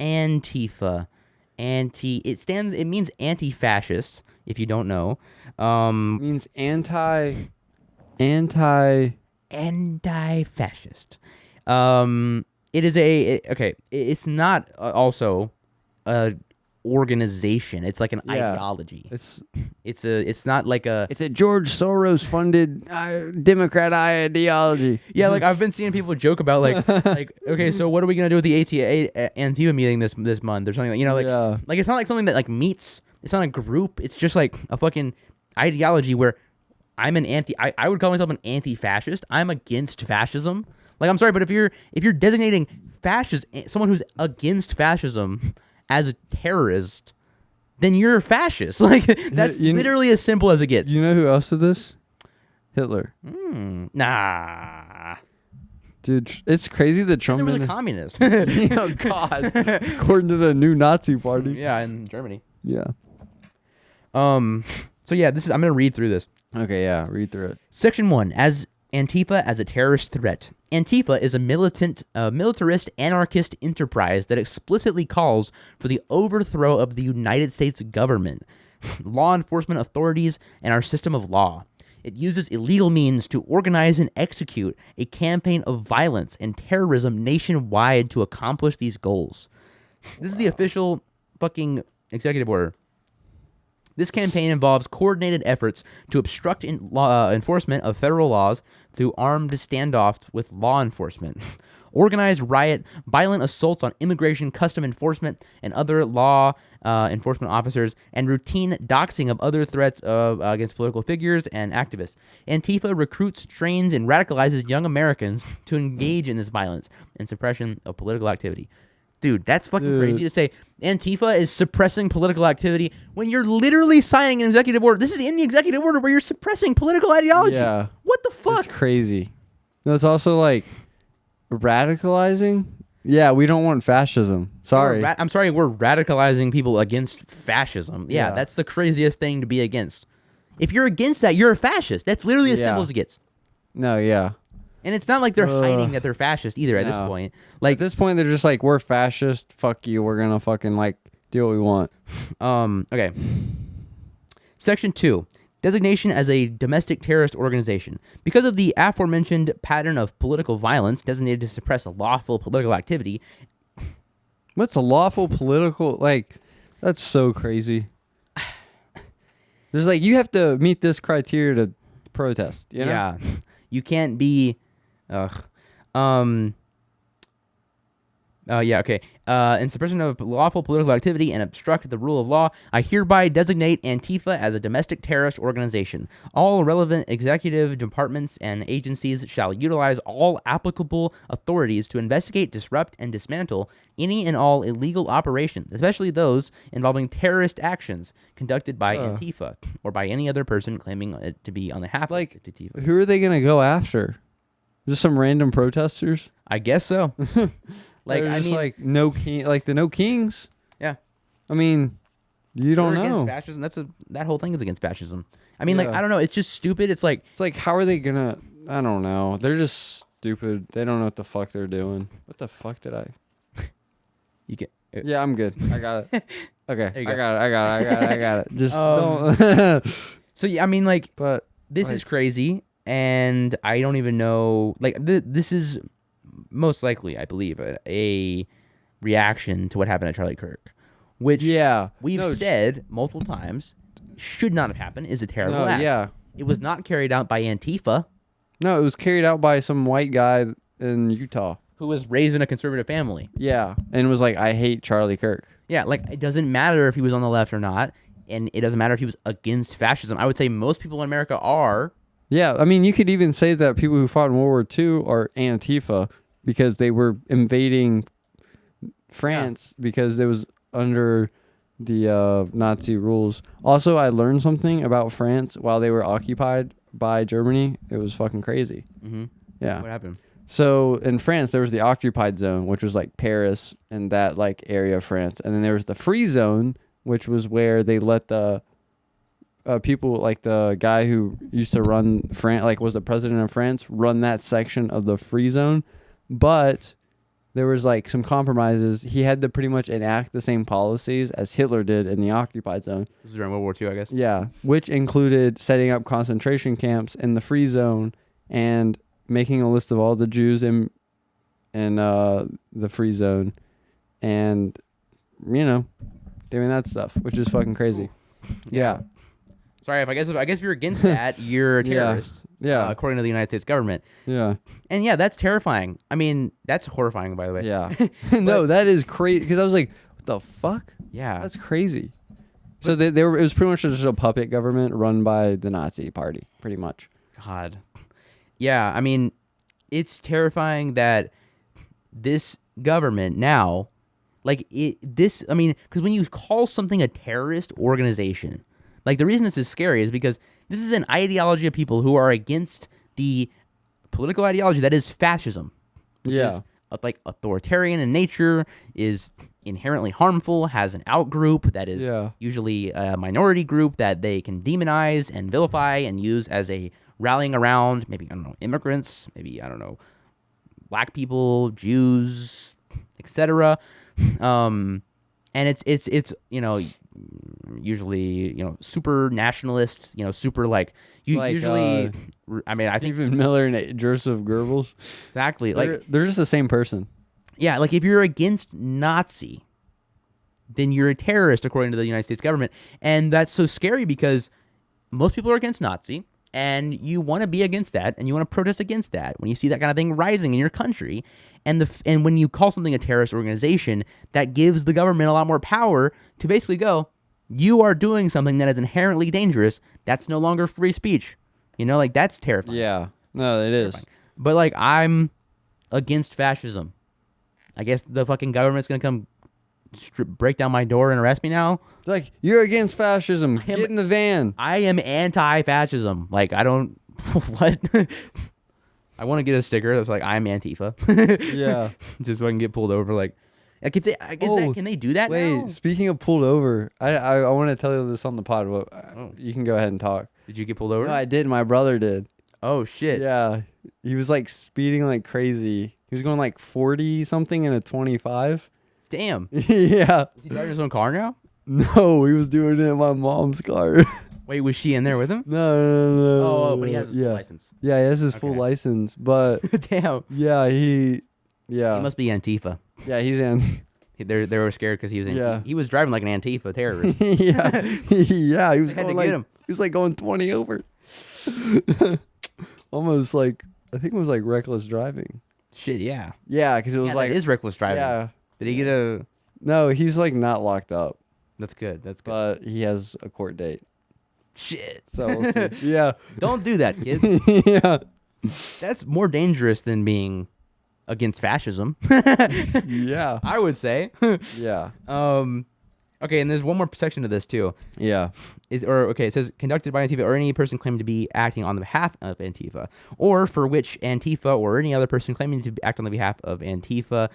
It means anti-fascist, if you don't know. It means anti. Anti-fascist. It is it's not also a organization. It's like an Yeah. ideology. It's It's not like a a George Soros funded Democrat ideology. yeah. Like I've been seeing people joke about like okay, so what are we gonna do with the Antifa meeting this month or something? Yeah. Like it's not like something that like meets. It's not a group. It's just like a fucking ideology where I'm an I would call myself an anti-fascist. I'm against fascism. Like I'm sorry, but if you're designating someone who's against fascism as a terrorist, then you're a fascist. Like that's You- literally as simple as it gets. You know who else did this? Hitler. Nah. Dude, it's crazy that Trump There was a didn't- communist. Oh God! According to the new Nazi party. Yeah, in Germany. Yeah. So yeah, I'm gonna read through this. Okay. Yeah. Read through it. Section 1. As Antifa as a terrorist threat. Antifa is a militarist anarchist enterprise that explicitly calls for the overthrow of the United States government, law enforcement authorities, and our system of law. It uses illegal means to organize and execute a campaign of violence and terrorism nationwide to accomplish these goals. This is the official fucking executive order. This campaign involves coordinated efforts to obstruct enforcement of federal laws through armed standoffs with law enforcement, organized riot, violent assaults on immigration, custom enforcement, and other law enforcement officers, and routine doxing of other threats against political figures and activists. Antifa recruits, trains, and radicalizes young Americans to engage in this violence and suppression of political activity. Dude, that's fucking crazy to say Antifa is suppressing political activity when you're literally signing an executive order. This is in the executive order where you're suppressing political ideology. Yeah. What the fuck? It's crazy. No, it's also like radicalizing. Yeah, we don't want fascism. Sorry. I'm sorry, we're radicalizing people against fascism. Yeah, Yeah. that's the craziest thing to be against. If you're against that, you're a fascist. That's literally as Yeah. simple as it gets. No, yeah. And it's not like they're hiding that they're fascist either at this No. point. Like At this point, they're just like, we're fascist. Fuck you. We're gonna fucking like do what we want. Okay. Section 2. Designation as a domestic terrorist organization. Because of the aforementioned pattern of political violence designated to suppress a lawful political activity. What's a lawful political like? That's so crazy. There's like you have to meet this criteria to protest. You know? Yeah. You can't be in suppression of lawful political activity and obstruct the rule of law, I hereby designate Antifa as a domestic terrorist organization. All relevant executive departments and agencies shall utilize all applicable authorities to investigate, disrupt, and dismantle any and all illegal operations, especially those involving terrorist actions conducted by Antifa or by any other person claiming it to be on behalf of Like, Antifa. who are they gonna go after? Just some random protesters? I guess so. Like, They're I just mean, like no king, like the no kings. yeah. I mean, you don't They're against know. fascism. That whole thing is against fascism. I mean, like, Yeah. I don't know. It's just stupid. It's like, It's like, how are they gonna? I don't know. They're just stupid. They don't know what the fuck they're doing. What the fuck did I? you get. Yeah, I'm good. I got it. Okay, you I go. got it. I got it. Just Um, don't. So yeah, I mean, like, But this is like- crazy, and I don't even know. Like, this is most likely, I believe, a reaction to what happened at Charlie Kirk, which yeah, we've no, said multiple times should not have happened. Is a terrible No, act. yeah. It was not carried out by Antifa, No, it was carried out by some white guy in Utah. who was raised in a conservative family. Yeah, and was like, I hate Charlie Kirk. Yeah, like it doesn't matter if he was on the left or not, and it doesn't matter if he was against fascism. I would say most people in America are. Yeah, I mean, you could even say that people who fought in World War II are Antifa because they were invading France because it was under the Nazi rules. Also, I learned something about France while they were occupied by Germany. It was fucking crazy. Mm-hmm. Yeah. What happened? So in France, there was the occupied zone, which was like Paris and that like area of France, and then there was the free zone, which was where they let the people like the guy who used to run France, like was the president of France, run that section of the free zone. But there was like some compromises. He had to pretty much enact the same policies as Hitler did in the occupied zone. This is during World War II, I guess. Yeah, which included setting up concentration camps in the free zone and making a list of all the Jews in the free zone, and doing that stuff, which is fucking crazy. Yeah. Sorry, I guess if you're against that, you're a Yeah. terrorist. Yeah. According to the United States government. Yeah. And yeah, that's terrifying. I mean, that's horrifying, by the way. Yeah. No, that is crazy. Because I was like, what the fuck? Yeah. That's crazy. So they were. It was pretty much just a puppet government run by the Nazi Party, pretty much. God. Yeah, I mean, it's terrifying that this government now like this. I mean, because when you call something a terrorist organization, like the reason this is scary is because this is an ideology of people who are against the political ideology that is fascism, which is like authoritarian in nature, is inherently harmful, has an out group that is usually a minority group that they can demonize and vilify and use as a rallying around, maybe, I don't know, immigrants, maybe, I don't know, black people, Jews, etc. And it's usually, super nationalist, super like usually I mean, I think Stephen Miller and Joseph Goebbels. Exactly. Like They're just the same person. Yeah, like if you're against Nazi, then you're a terrorist according to the United States government. And that's so scary because most people are against Nazi, and you want to be against that, and you want to protest against that when you see that kind of thing rising in your country. And when you call something a terrorist organization, that gives the government a lot more power to basically go, you are doing something that is inherently dangerous. That's no longer free speech. Like that's terrifying. Yeah. No, it is. But like I'm against fascism. I guess the fucking government's gonna come break down my door and arrest me now. Like, you're against fascism. Get in the van. I am anti-fascism. Like, I don't... What? I want to get a sticker that's like, I'm Antifa. Yeah. Just so I can get pulled over. Like if they, I guess can they do that Wait, now? speaking of pulled over, I want to tell you this on the pod. You can go ahead and talk. Did you get pulled over? No, I did. My brother did. Oh, shit. Yeah. He was like speeding like crazy. He was going like 40 something in a 25. Damn. Yeah. Is he driving his own car now? No, he was doing it in my mom's car. Wait, was she in there with him? No. Oh, but he has his full license. Yeah, he has his full license, but Damn. yeah, He must be Antifa. Yeah, he's in. They were scared because he was he was driving like an Antifa terrorist. Yeah, yeah, he was They had going to like get him. he was like going 20 over. Almost like I think it was like reckless driving. Shit, yeah. Yeah, because it was like it is reckless driving. Yeah. Did he get a? No, he's like not locked up, That's good. That's good. but he has a court date. Shit. So we'll see. Yeah, Don't do that, kids. yeah, That's more dangerous than being against fascism. yeah, I would say. yeah, Okay, and there's one more section to this too. yeah. It says conducted by Antifa or any person claiming to be acting on the behalf of Antifa, or for which Antifa or any other person claiming to act on the behalf of Antifa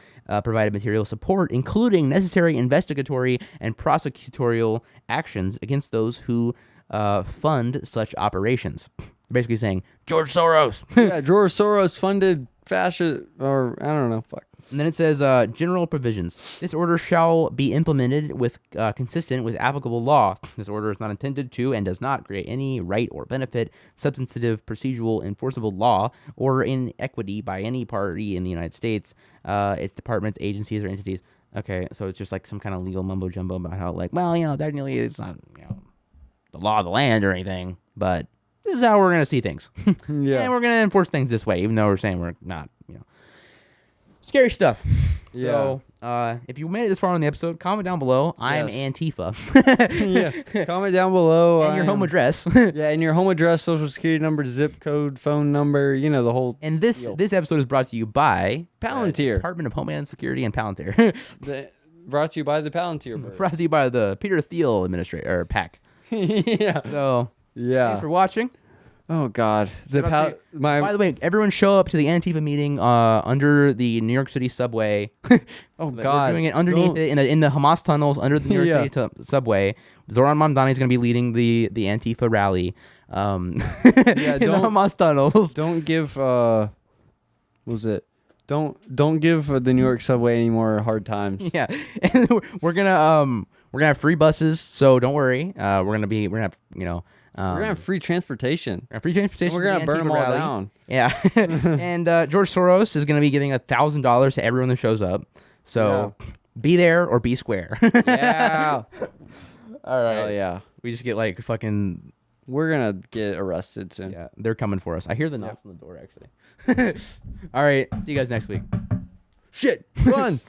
provided material support, including necessary investigatory and prosecutorial actions against those who fund such operations. They're basically saying George Soros. Yeah, George Soros funded fascist, or I don't know, fuck. And then it says general provisions. This order shall be implemented with consistent with applicable law. This order is not intended to and does not create any right or benefit, substantive, procedural, enforceable law, or inequity by any party in the United States, its departments, agencies, or entities. Okay, so it's just like some kind of legal mumbo jumbo about how, like, well, technically it's not, the law of the land or anything, but this is how we're going to see things. Yeah, And we're going to enforce things this way, even though we're saying we're not, Scary stuff. So, if you made it this far on the episode, comment down below. I'm Yes. Antifa. yeah. Comment down below And your home address. Yeah, and your home address, social security number, zip code, phone number. The whole. And this episode is brought to you by Palantir. Department of Homeland Security and Palantir. Brought to you by the Palantir bird. Brought to you by the Peter Thiel Administrator or PAC. Yeah. So, Yeah. thanks for watching. Oh God. By the way, everyone show up to the Antifa meeting under the New York City subway. Oh They're God. doing it underneath it in the Hamas tunnels under the New York Yeah. City subway. Zoran Mamdani is going to be leading the Antifa rally. In the Hamas tunnels. Don't give. What was it? Don't give the New York subway any more hard times. Yeah, and we're gonna have free buses, so don't worry. We're gonna have We're gonna have free transportation. free transportation. We're gonna for the burn them Antifa all rally. down. Yeah, and George Soros is gonna be giving $1,000 to everyone that shows up. So be there or be square. Yeah. All right. Oh yeah. We just get like fucking. We're gonna get arrested soon. Yeah, they're coming for us. I hear the knocks on the door actually. All right. See you guys next week. Shit. Run.